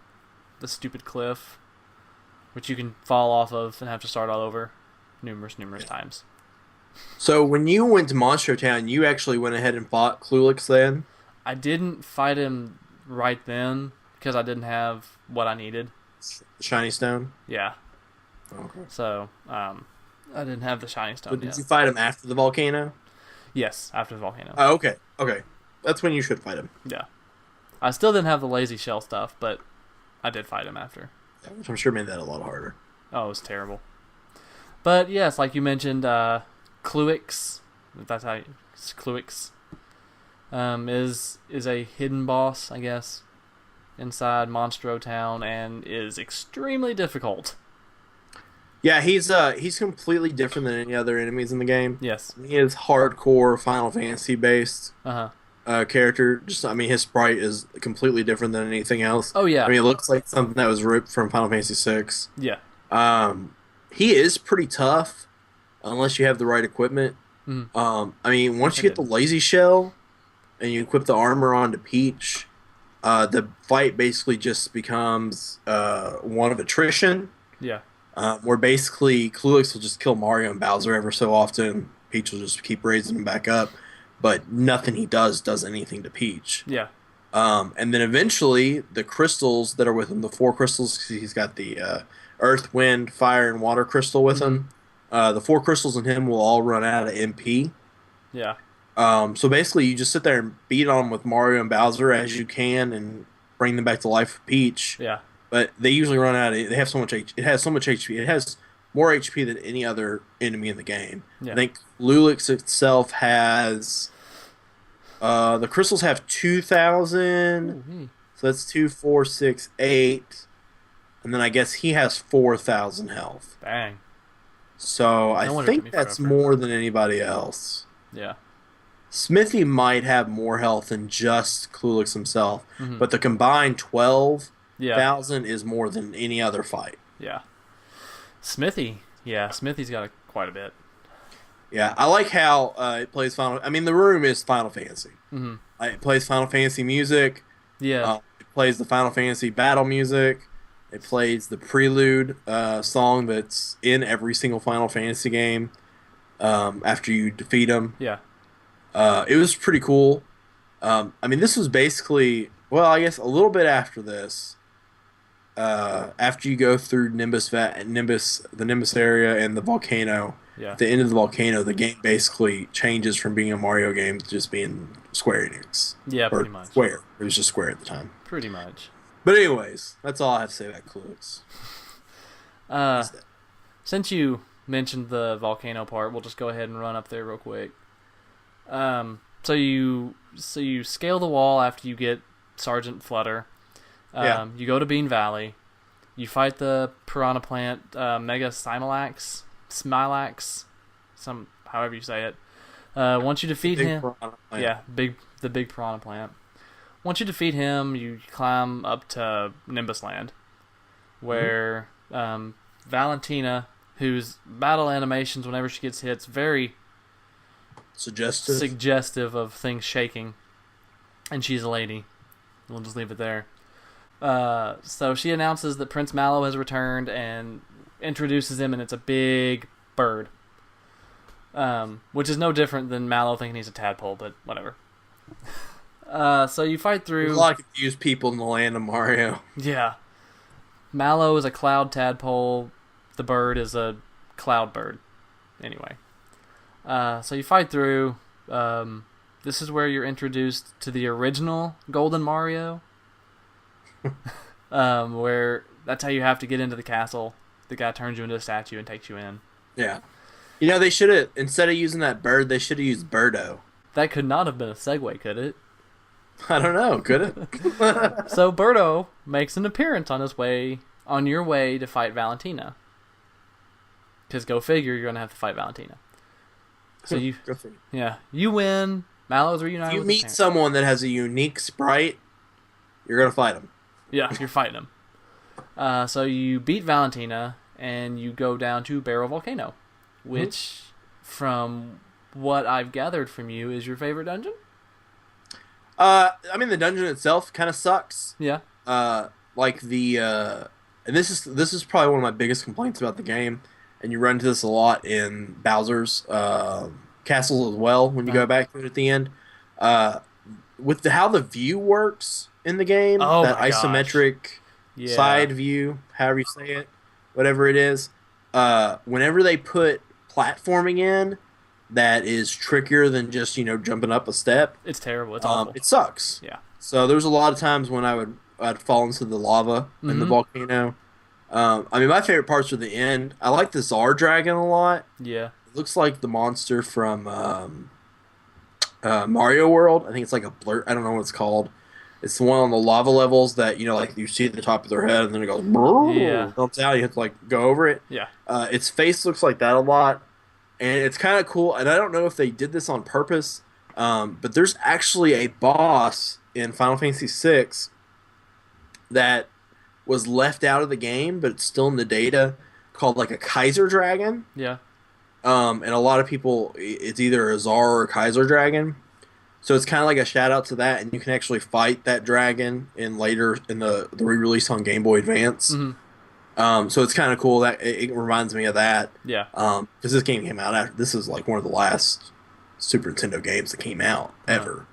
stupid cliff, which you can fall off of and have to start all over numerous times. So when you went to Monstro Town, you actually went ahead and fought Cluelix then? I didn't fight him right then because I didn't have what I needed. Shiny Stone? Yeah. Okay. So, I didn't have the shiny stone But did yet. you fight him after the volcano? Yes, after the volcano. Oh, okay. Okay. That's when you should fight him. Yeah. I still didn't have the lazy shell stuff, but I did fight him after. Which I'm sure made that a lot harder. Oh, it was terrible. But yes, like you mentioned, Cluix, if that's how it's Cluix, is a hidden boss, I guess, inside Monstro Town and is extremely difficult. Yeah, he's completely different than any other enemies in the game. Yes. He is hardcore Final Fantasy based Uh-huh. character. His sprite is completely different than anything else. Oh, yeah. I mean, it looks like something that was ripped from Final Fantasy VI. Yeah. He is pretty tough unless you have the right equipment. Mm. I mean, once you get the lazy shell and you equip the armor onto Peach, the fight basically just becomes one of attrition. Yeah. Where basically Cluelix will just kill Mario and Bowser ever so often. Peach will just keep raising him back up, but nothing he does anything to Peach. Yeah. And then eventually the crystals that are with him, the 4 crystals, 'cause he's got the Earth, Wind, Fire, and Water crystal with him. The 4 crystals in him will all run out of MP. Yeah. So basically you just sit there and beat on them with Mario and Bowser as you can and bring them back to life with Peach. Yeah. But they usually run out of. They have so much. It has so much HP. It has more HP than any other enemy in the game. Yeah. I think Lulix itself has. The crystals have 2,000. So that's 2, 4, 6, 8, and then I guess he has 4,000 health. Dang. So I think that's more than anybody else. Yeah. Smithy might have more health than just Cluelix himself, but the combined 12,000 is more than any other fight. Yeah. Smithy's got quite a bit. Yeah, I like how it plays Final. I mean, the room is Final Fantasy. It plays Final Fantasy music. Yeah. It plays the Final Fantasy battle music. It plays the prelude song that's in every single Final Fantasy game after you defeat them. Yeah. It was pretty cool. I mean, this was basically, well, I guess a little bit after this. After you go through the Nimbus area and the volcano, at the end of the volcano, the game basically changes from being a Mario game to just being Square Enix. Yeah, pretty much. Square. It was just Square at the time. Pretty much. But anyways, that's all I have to say about Cluelix. Since you mentioned the volcano part, we'll just go ahead and run up there real quick. So you scale the wall after you get Sergeant Flutter. You go to Bean Valley. You fight the piranha plant, Mega Smilax, however you say it. Once you defeat him, the big piranha plant. Once you defeat him, you climb up to Nimbus Land, where Valentina, whose battle animations whenever she gets hit, very suggestive of things shaking, and she's a lady. We'll just leave it there. So she announces that Prince Mallow has returned and introduces him, and it's a big bird. Which is no different than Mallow thinking he's a tadpole, but whatever. So you fight through... There's a lot of confused people in the land of Mario. Yeah. Mallow is a cloud tadpole. The bird is a cloud bird. Anyway. So you fight through. This is where you're introduced to the original Golden Mario. Where that's how you have to get into the castle. The guy turns you into a statue and takes you in. Yeah. You know, they should have, instead of using that bird, they should have used Birdo. That could not have been a segue, could it? I don't know, could it? So Birdo makes an appearance on your way to fight Valentina. Because go figure, you're gonna have to fight Valentina. So you, Go figure. yeah, you win. Mallow's If reunited you with his meet parents. someone that has a unique sprite, you're gonna fight them. Yeah, you're fighting him. So you beat Valentina, and you go down to Barrel Volcano, which, from what I've gathered from you, is your favorite dungeon? I mean, the dungeon itself kind of sucks. Yeah. Like and this is probably one of my biggest complaints about the game, and you run into this a lot in Bowser's castle as well when you go back to it at the end. With how the view works in the game, Oh that my gosh. isometric side view, however you say it, whatever it is, whenever they put platforming in that is trickier than just jumping up a step, It's terrible. It's awful. it sucks. Yeah. So there's a lot of times when I'd fall into the lava in the volcano. I mean, my favorite parts are the end. I like the Tsar Dragon a lot. Yeah. It looks like the monster from Mario World. I think it's like a blur. I don't know what it's called. It's the one on the lava levels that like you see at the top of their head, and then it goes. Yeah. Jumps out. You have to like go over it. Yeah. Its face looks like that a lot, and it's kind of cool. And I don't know if they did this on purpose, but there's actually a boss in Final Fantasy VI that was left out of the game, but it's still in the data, called like a Kaiser Dragon. Yeah. And a lot of people, it's either a Tsar or a Kaiser Dragon. So it's kind of like a shout out to that, and you can actually fight that dragon in the re-release on Game Boy Advance. Mm-hmm. So it's kind of cool that it reminds me of that. Yeah. Because this game came out after. This is like one of the last Super Nintendo games that came out ever.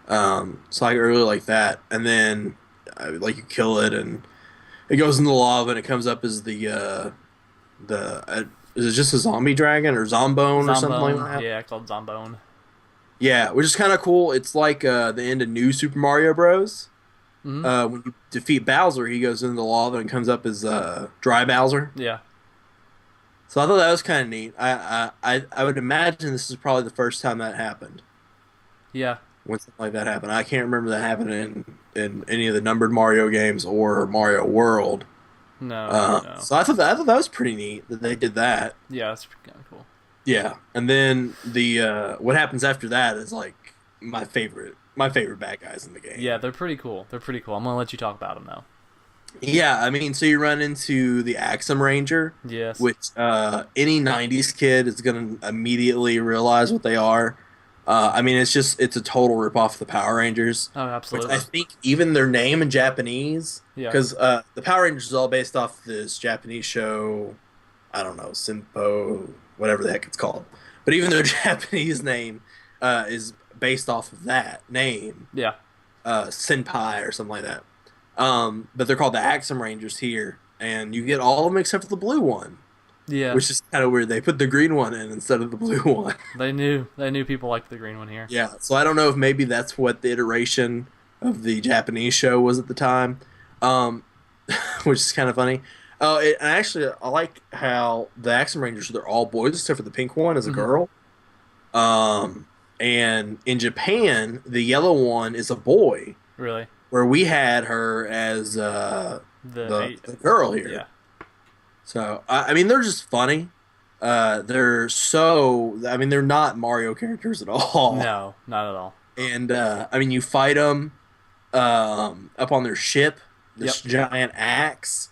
So I really like that. And then like you kill it, and it goes in the lava, and it comes up as the is it just a zombie dragon or Zombone or something like that? Yeah, called Zombone. Yeah, which is kind of cool. It's like the end of New Super Mario Bros. Mm-hmm. When you defeat Bowser, he goes into the lava and comes up as Dry Bowser. Yeah. So I thought that was kind of neat. I would imagine this is probably the first time that happened. Yeah. When something like that happened. I can't remember that happening in any of the numbered Mario games or Mario World. No. No. So I thought that was pretty neat that they did that. Yeah, that's kind of cool. Yeah, and then the what happens after that is like my favorite bad guys in the game. Yeah, they're pretty cool. I'm gonna let you talk about them though. Yeah, I mean, so you run into the Axum Ranger, Yes. which any '90s kid is gonna immediately realize what they are. I mean, it's a total ripoff of the Power Rangers. Oh, absolutely. Which I think even their name in Japanese, Yeah. because the Power Rangers is all based off this Japanese show. I don't know, Simpo, whatever the heck it's called. But even their Japanese name is based off of that name. Yeah. Senpai or something like that. But they're called the Axum Rangers here, and you get all of them except for the blue one. Yeah. Which is kind of weird. They put the green one in instead of the blue one. They knew people liked the green one here. Yeah, so I don't know if maybe that's what the iteration of the Japanese show was at the time, which is kind of funny. And actually, I like how the Axum Rangers, they're all boys except for the pink one is a girl. And in Japan, the yellow one is a boy. Really? Where we had her as the girl here. Yeah. So, I mean, they're just funny. They're not Mario characters at all. No, not at all. And, I mean, you fight them up on their ship, this giant axe,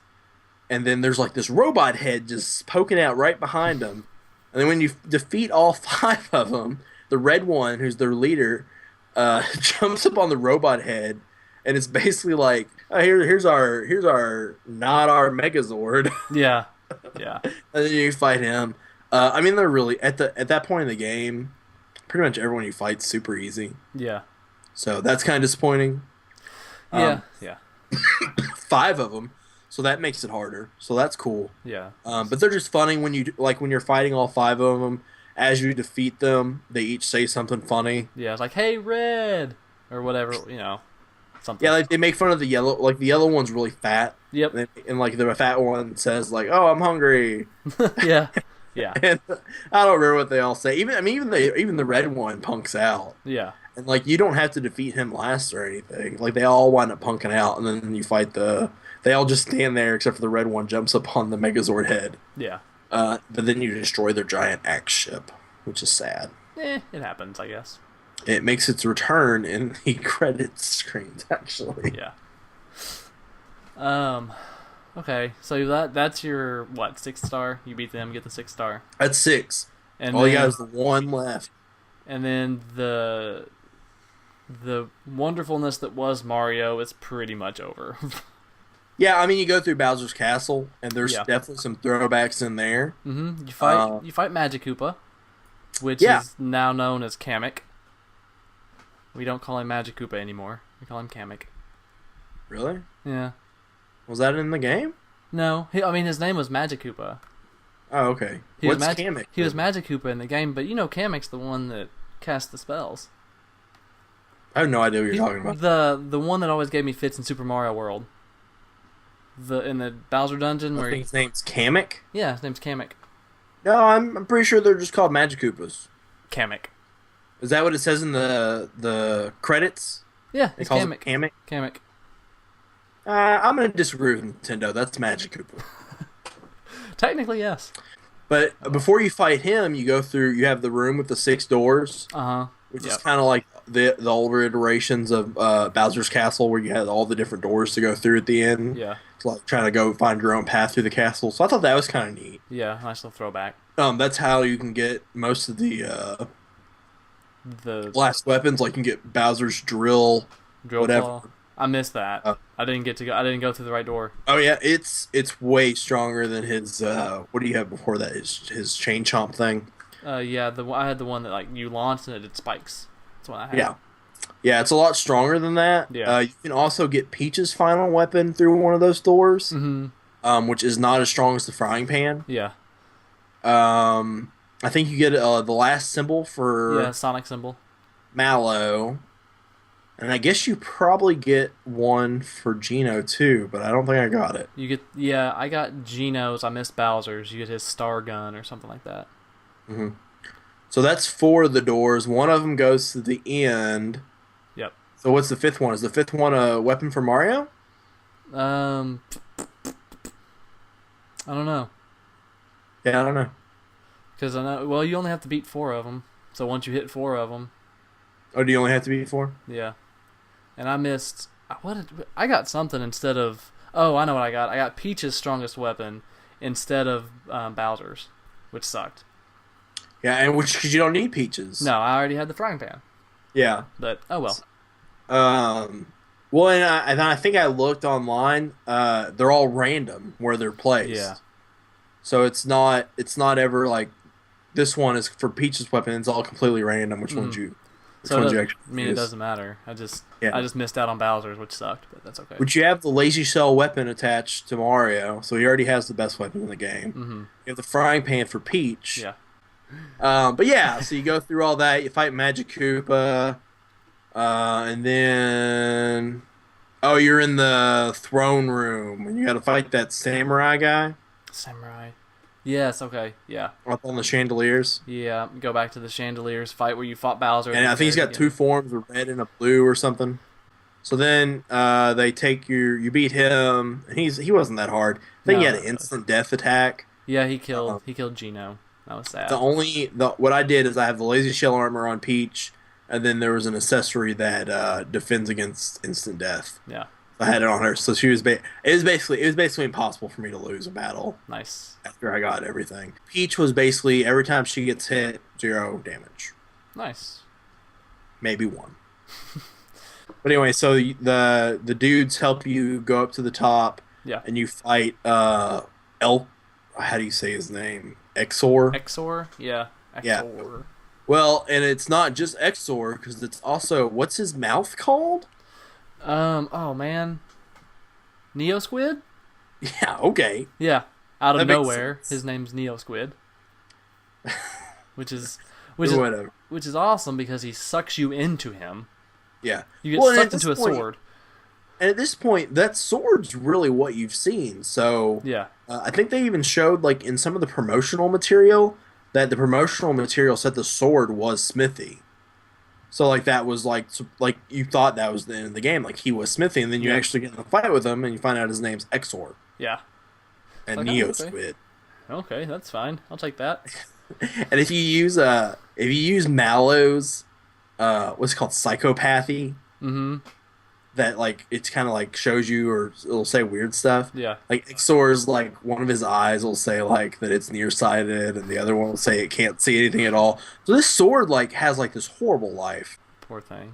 and then there's like this robot head just poking out right behind them. And then when you defeat all 5 of them, the red one, who's their leader, jumps up on the robot head, and it's basically like, oh, here's our not our Megazord. Yeah, yeah. And then you fight him. I mean, they're really at that point in the game, pretty much everyone you fight's super easy. Yeah. So that's kind of disappointing. Yeah, 5 of them, so that makes it harder. So that's cool. Yeah. But they're just funny when you're fighting all 5 of them. As you defeat them, they each say something funny. Yeah, it's like, "Hey, Red," or whatever, something. Yeah, like they make fun of the yellow. Like the yellow one's really fat. Yep. And like the fat one says like, "Oh, I'm hungry." Yeah. Yeah. And I don't remember what they all say. Even the red one punks out. Yeah. And like you don't have to defeat him last or anything. Like they all wind up punking out, and then you fight they all just stand there except for the red one jumps up on the Megazord head. Yeah. But then you destroy their giant axe ship, which is sad. It happens, I guess. It makes its return in the credits screens, actually. Yeah. Okay, so that's your, what, 6-star? You beat them, get the 6-star. That's 6. And All then, you got is the one left. And then the wonderfulness that was Mario is pretty much over. Yeah, I mean, you go through Bowser's Castle, and there's Yeah. definitely some throwbacks in there. Mm-hmm. You fight Magic Koopa, which Yeah. is now known as Kamek. We don't call him Magic Koopa anymore. We call him Kamek. Really? Yeah. Was that in the game? No, I mean his name was Magic Koopa. Oh, okay. He What's was Kamek? He was Magic Koopa in the game, but you know Kamek's the one that cast the spells. I have no idea what you're talking about. The one that always gave me fits in Super Mario World. In the Bowser dungeon I where think his name's Kamek? yeah, his name's Kamek. No, I'm pretty sure they're just called Magic Koopas. Kamek. Is that what it says in the credits? Yeah, It it's calls Kamek. it Kamek? Kamek. I'm going to disagree with Nintendo. That's Magic Koopa. Technically, yes. But before you fight him, you have the room with the 6 doors, which is kind of like the older iterations of Bowser's Castle, where you had all the different doors to go through at the end. Yeah. It's like trying to go find your own path through the castle. So I thought that was kind of neat. Yeah, nice little throwback. That's how you can get most of the blast weapons. Like you can get Bowser's drill whatever. Claw. I missed that. I didn't go through the right door. Oh yeah, it's way stronger than his. What do you have before that? His chain chomp thing. Yeah, I had the one that like you launched and it did spikes. That's what I had. Yeah, it's a lot stronger than that. Yeah. You can also get Peach's final weapon through one of those doors, Mm-hmm. which is not as strong as the frying pan. Yeah. I think you get the last symbol for Sonic symbol. Mallow, and I guess you probably get one for Geno too, but I don't think I got it. I got Geno's. I missed Bowser's. You get his star gun or something like that. Mm-hmm. So that's 4 of the doors. One of them goes to the end. Yep. So what's the 5th one? Is the 5th one a weapon for Mario? I don't know. Yeah, I don't know. Because I know. Well, you only have to beat 4 of them. So once you hit 4 of them. Oh, do you only have to beat 4? Yeah. And I missed. I got something instead of. Oh, I know what I got. I got Peach's strongest weapon instead of Bowser's, which sucked. Yeah, and because you don't need Peaches. No, I already had the frying pan. Yeah. But oh well. Well, and I think I looked online. They're all random where they're placed. Yeah. So it's not ever like this one is for Peach's weapon. It's all completely random. Which ones you? It doesn't matter. I just missed out on Bowser's, which sucked, but that's okay. But you have the lazy shell weapon attached to Mario, so he already has the best weapon in the game. Mm-hmm. You have the frying pan for Peach. Yeah. But yeah, so you go through all that. You fight Magic Koopa, and then you're in the throne room, and you got to fight that samurai guy. Samurai. Yes. Okay. Yeah. Up on the chandeliers. Yeah. Go back to the chandeliers fight where you fought Bowser. And I think he's got 2 forms, a red and a blue or something. So then they take you beat him, and he wasn't that hard. I think he had an instant death attack. Yeah, he killed Geno. That was sad. What I did is I have the lazy shell armor on Peach, and then there was an accessory that defends against instant death. Yeah. I had it on her, so she was. It was basically impossible for me to lose a battle. Nice. After I got everything, Peach was basically every time she gets hit, 0 damage. Nice. Maybe 1. But anyway, so the dudes help you go up to the top. Yeah. And you fight how do you say his name? Exor? Exor? Yeah. Exor. Yeah. Well, and it's not just Exor, because it's also, what's his mouth called? Oh man. Neo Squid? Yeah, okay. Yeah. Out of That makes nowhere, sense. his name's Neo Squid. which is awesome because he sucks you into him. Yeah. You get sucked into a sword. And at this point, that sword's really what you've seen. So yeah. I think they even showed, like, in some of the promotional material, that the promotional material said the sword was Smithy. So, like, that was, like you thought that was the end of the game. Like, he was Smithy, and then you actually get in a fight with him, and you find out his name's Exor. Yeah. And Neo Squid. Okay, that's fine. I'll take that. And if you use Mallow's what's it called, psychopathy, Mm-hmm. that like it's kind of like shows you, or it'll say weird stuff. Yeah. Like Ixor's, like one of his eyes will say like that it's nearsighted, and the other one will say it can't see anything at all. So this sword like has like this horrible life. Poor thing.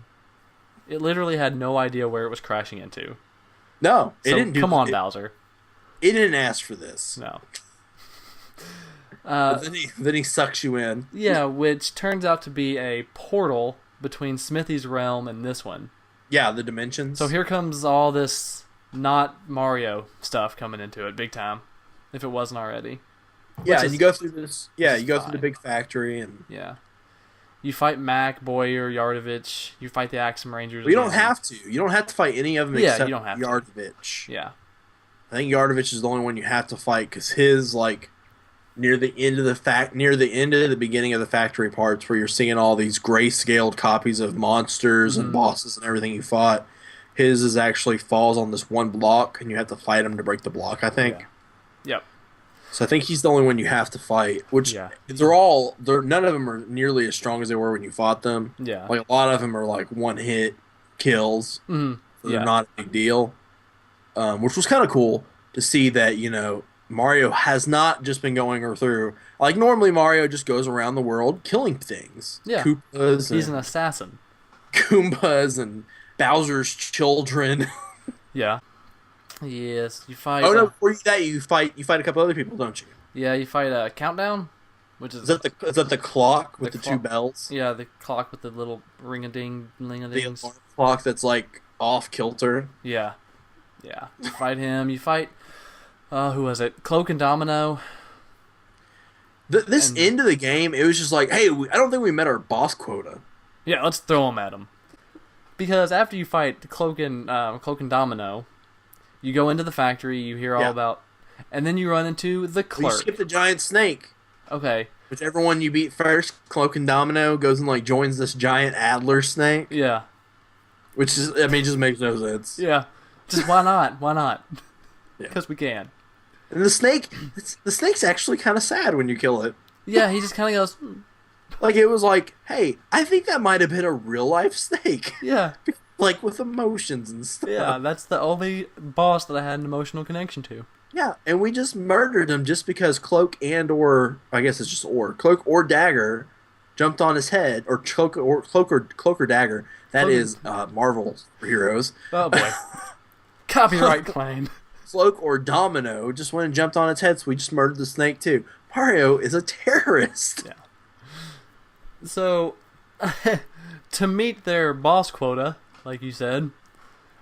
It literally had no idea where it was crashing into. No, it So didn't do come on, it, Bowser. it didn't ask for this. No. But then he sucks you in. Yeah, which turns out to be a portal between Smithy's realm and this one. Yeah, the dimensions. So here comes all this not Mario stuff coming into it big time, if it wasn't already. Yeah, and you go through this. Yeah, is you go fine. through the big factory, and Yeah. You fight Mac, Boyer, Yardovich. You fight the Axum Rangers. you don't have to. You don't have to fight any of them Yeah, except you don't have to. Yardovich. Yeah. I think Yardovich is the only one you have to fight because his like near the end of the beginning of the factory parts where you're seeing all these grayscaled copies of monsters and bosses and everything you fought. His is actually falls on this one block, and you have to fight him to break the block, I think. Yeah. Yep. So I think he's the only one you have to fight. Which none of them are nearly as strong as they were when you fought them. Yeah. Like a lot of them are like one hit kills. Mm-hmm. So they're not a big deal. Which was kind of cool to see that, Mario has not just been going through, like normally Mario just goes around the world killing things. Yeah. He's an assassin. Goombas and Bowser's children. Yeah. Yes, you fight. Oh no! Before that, you fight a couple other people, don't you? Yeah, you fight a Countdown, which is Is that the clock with the two bells? Yeah, the clock with the little ring-a-ding, ling-a-dings. The alarm clock that's like off kilter. Yeah. Yeah. You fight him. You fight. Who was it? Cloak and Domino. This end of the game, it was just like, hey, I don't think we met our boss quota. Yeah, let's throw him at him. Because after you fight Cloak and Domino, you go into the factory. You hear all about, and then you run into the clerk. You skip the giant snake. Okay. Whichever one you beat first, Cloak and Domino goes and like joins this giant Adler snake. Yeah. Which is, I mean, just makes no sense. Yeah. Just why not? Why not? Because we can. And the snake's actually kind of sad when you kill it. Yeah, he just kind of goes. Like it was like, hey, I think that might have been a real life snake. Yeah. Like with emotions and stuff. Yeah, that's the only boss that I had an emotional connection to. Yeah, and we just murdered him just because Cloak or Dagger jumped on his head, or Cloak or Dagger. That is Marvel heroes. Oh boy. Copyright claim. Cloak or Domino just went and jumped on its head, so we just murdered the snake too. Mario is a terrorist. Yeah. So, to meet their boss quota, like you said,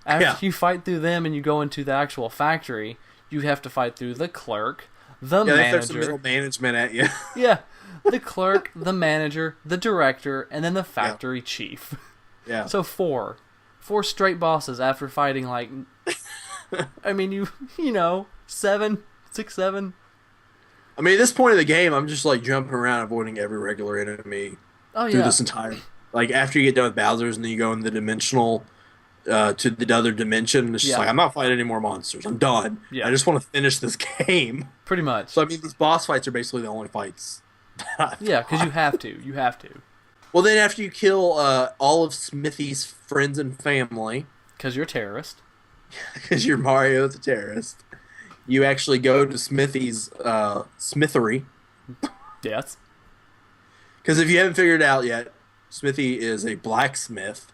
after you fight through them and you go into the actual factory, you have to fight through the clerk, the manager. They throw some middle management at you. Yeah, the clerk, the manager, the director, and then the factory chief. Yeah. So four straight bosses after fighting like, I mean you know 7. I mean, at this point of the game, I'm just like jumping around, avoiding every regular enemy. Through this entire, like after you get done with Bowser's, and then you go in the dimensional, to the other dimension. It's just like, I'm not fighting any more monsters. I'm done. Yeah. I just want to finish this game. Pretty much. So I mean, these boss fights are basically the only fights. Yeah, because you have to. You have to. Well, then after you kill all of Smithy's friends and family, because you're a terrorist. Because you're Mario the terrorist, you actually go to Smithy's smithery. Yes. Because if you haven't figured it out yet, Smithy is a blacksmith,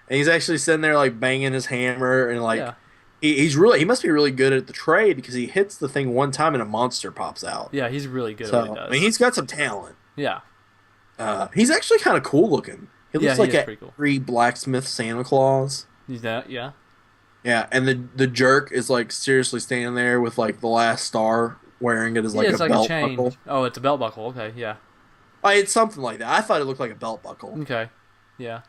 and he's actually sitting there like banging his hammer, and like he must be really good at the trade, because he hits the thing one time and a monster pops out. Yeah, he's really good at what he does. I mean, he's got some talent. Yeah. He's actually kind of cool looking. He looks like a free blacksmith Santa Claus. He's that, yeah. Yeah, and the jerk is like seriously standing there with like the last star, wearing it as like a belt buckle. Oh, it's a belt buckle. Okay, yeah. It's something like that. I thought it looked like a belt buckle. Okay, yeah.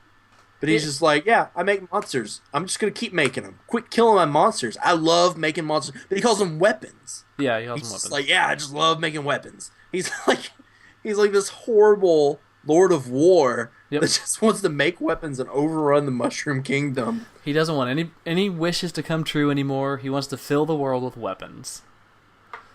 But he's just like, yeah, I make monsters. I'm just gonna keep making them. Quit killing my monsters. I love making monsters. But he calls them weapons. Yeah, he calls them weapons. Like, yeah, I just love making weapons. He's like this horrible Lord of War that just wants to make weapons and overrun the Mushroom Kingdom. He doesn't want any wishes to come true anymore. He wants to fill the world with weapons.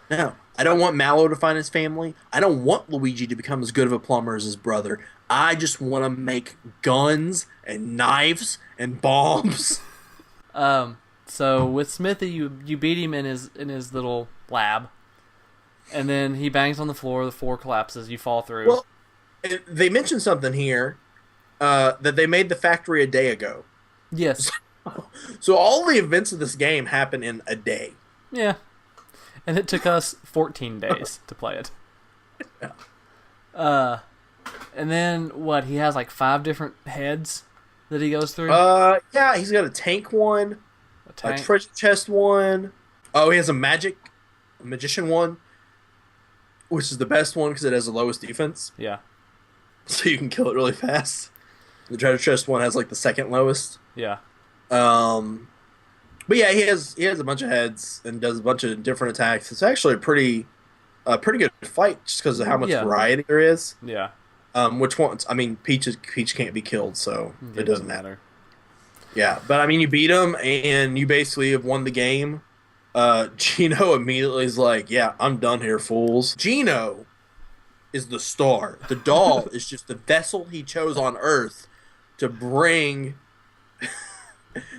No, I don't want Mallow to find his family. I don't want Luigi to become as good of a plumber as his brother. I just want to make guns and knives and bombs. So with Smithy, you beat him in his little lab, and then he bangs on the floor. The floor collapses. You fall through. Well, they mentioned something here that they made the factory a day ago. Yes. So all the events of this game happen in a day. Yeah. And it took us 14 days to play it. And then what? He has like 5 different heads that he goes through. Yeah, he's got a tank one, Tank. a treasure chest one. Oh, he has a magician one, which is the best one because it has the lowest defense, Yeah. so you can kill it really fast. The treasure chest one has like the second lowest. Yeah. But yeah, he has a bunch of heads and does a bunch of different attacks. It's actually a pretty good fight just because of how much Yeah. variety there is. Yeah. Which ones? I mean, Peach can't be killed, so it doesn't matter. matter. Yeah, but I mean, you beat him and you basically have won the game. Gino immediately is like, "Yeah, I'm done here, fools." Gino is the star. The doll is just the vessel he chose on Earth to bring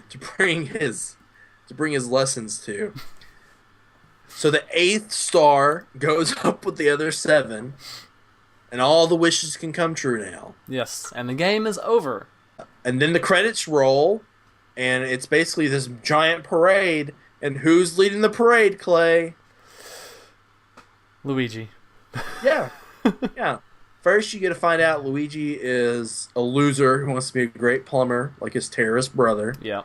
to bring his lessons to. So the 8th star goes up with the other 7, and all the wishes can come true now. Yes. And the game is over. And then the credits roll, and it's basically this giant parade. And who's leading the parade, Clay? Luigi. Yeah. Yeah. First, you get to find out Luigi is a loser who wants to be a great plumber, like his terrorist brother. Yeah.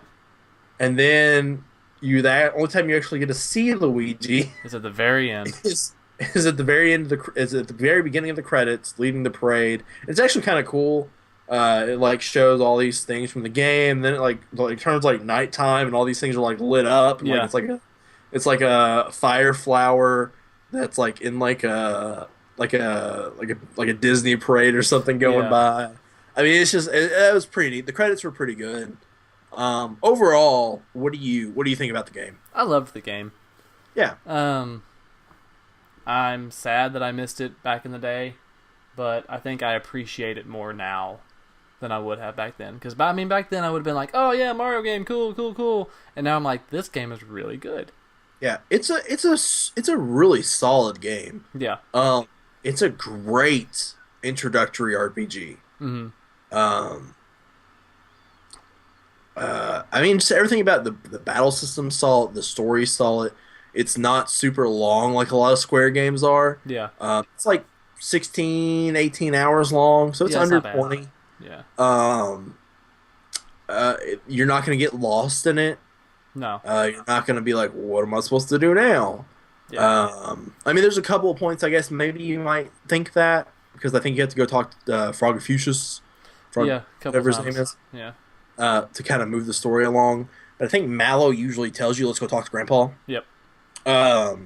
And then that only time you actually get to see Luigi It's at the very end. is at the very end of is at the very beginning of the credits, leading the parade. It's actually kind of cool. It like shows all these things from the game. Then it like turns like nighttime, and all these things are like lit up. And, Yeah. it's like a fire flower that's like in like a Disney parade or something going Yeah. by. I mean, it's just it was pretty neat. The credits were pretty good. Overall, what do you think about the game? I loved the game. Yeah. I'm sad that I missed it back in the day, but I think I appreciate it more now than I would have back then. Because back then I would have been like, "Oh yeah, Mario game, cool, cool, cool," and now I'm like, "This game is really good." Yeah, it's a really solid game. Yeah. It's a great introductory RPG. Mm-hmm. I mean, just everything about the battle system solid, the story solid. It's not super long like a lot of Square games are. Yeah. It's like 16, 18 hours long, so it's Yeah, it's under not bad. 20. Yeah. You're not going to get lost in it. No. You're not going to be like, what am I supposed to do now? Yeah. I mean, there's a couple of points, I guess, maybe you might think that, because I think you have to go talk to Frogfucius, Yeah. A couple whatever his times. name is, Yeah. to kind of move the story along. But I think Mallow usually tells you, let's go talk to Grandpa. Yep. But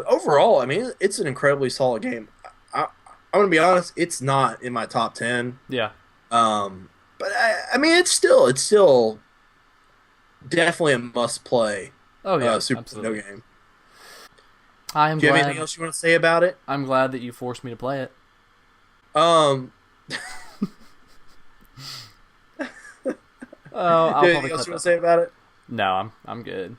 overall, I mean, it's an incredibly solid game. I'm going to be honest, it's not in my top 10. Yeah. But I mean, it's still definitely a must play Oh yeah. Super Absolutely. Nintendo game. I am Do you have glad. anything else you want to say about it? I'm glad that you forced me to play it. Um, Oh, I'll do you have probably anything else cut you want that. to say about it? No, I'm good.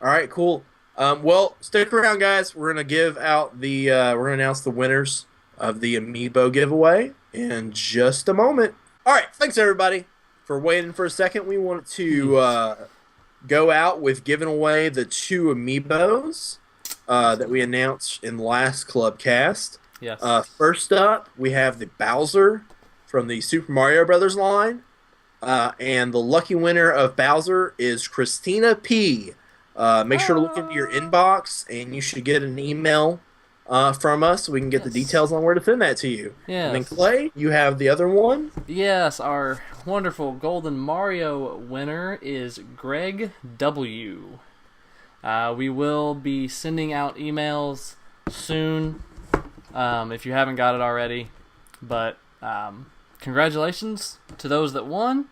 All right, cool. Well, stick around, guys. We're gonna give out we're gonna announce the winners of the amiibo giveaway in just a moment. All right, thanks everybody for waiting for a second. We wanted to go out with giving away the 2 amiibos that we announced in last ClubCast. Yes. First up, we have the Bowser from the Super Mario Brothers line. And the lucky winner of Bowser is Christina P. Make sure to look into your inbox, and you should get an email from us so we can get the details on where to send that to you. Yes. And then, Clay, you have the other one. Yes, our wonderful Golden Mario winner is Greg W. We will be sending out emails soon if you haven't got it already. But congratulations to those that won,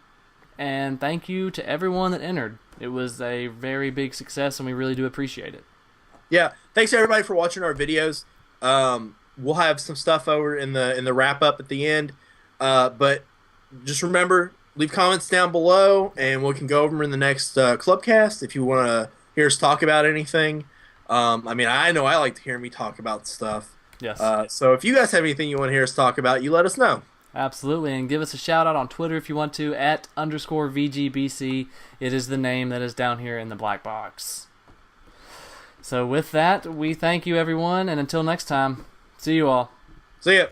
and thank you to everyone that entered. It was a very big success, and we really do appreciate it. Yeah. Thanks everybody for watching our videos. We'll have some stuff over in the wrap up at the end. But just remember, leave comments down below, and we can go over them in the next ClubCast if you want to hear us talk about anything. I mean, I know I like to hear me talk about stuff. Yes. So if you guys have anything you want to hear us talk about, you let us know. Absolutely, and give us a shout out on Twitter if you want to, @_VGBC. It is the name that is down here in the black box. So with that, we thank you everyone, and until next time, see you all. See ya.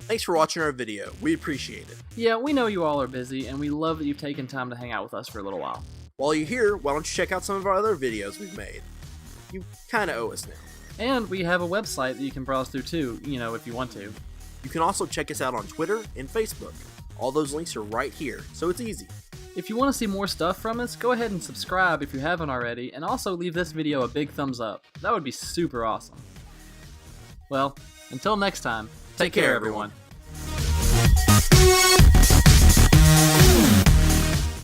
Thanks for watching our video. We appreciate it. Yeah, we know you all are busy, and we love that you've taken time to hang out with us for a little while. While you're here, why don't you check out some of our other videos we've made? You kind of owe us now. And we have a website that you can browse through too, if you want to. You can also check us out on Twitter and Facebook. All those links are right here, so it's easy. If you want to see more stuff from us, go ahead and subscribe if you haven't already, and also leave this video a big thumbs up. That would be super awesome. Well, until next time, take care everyone.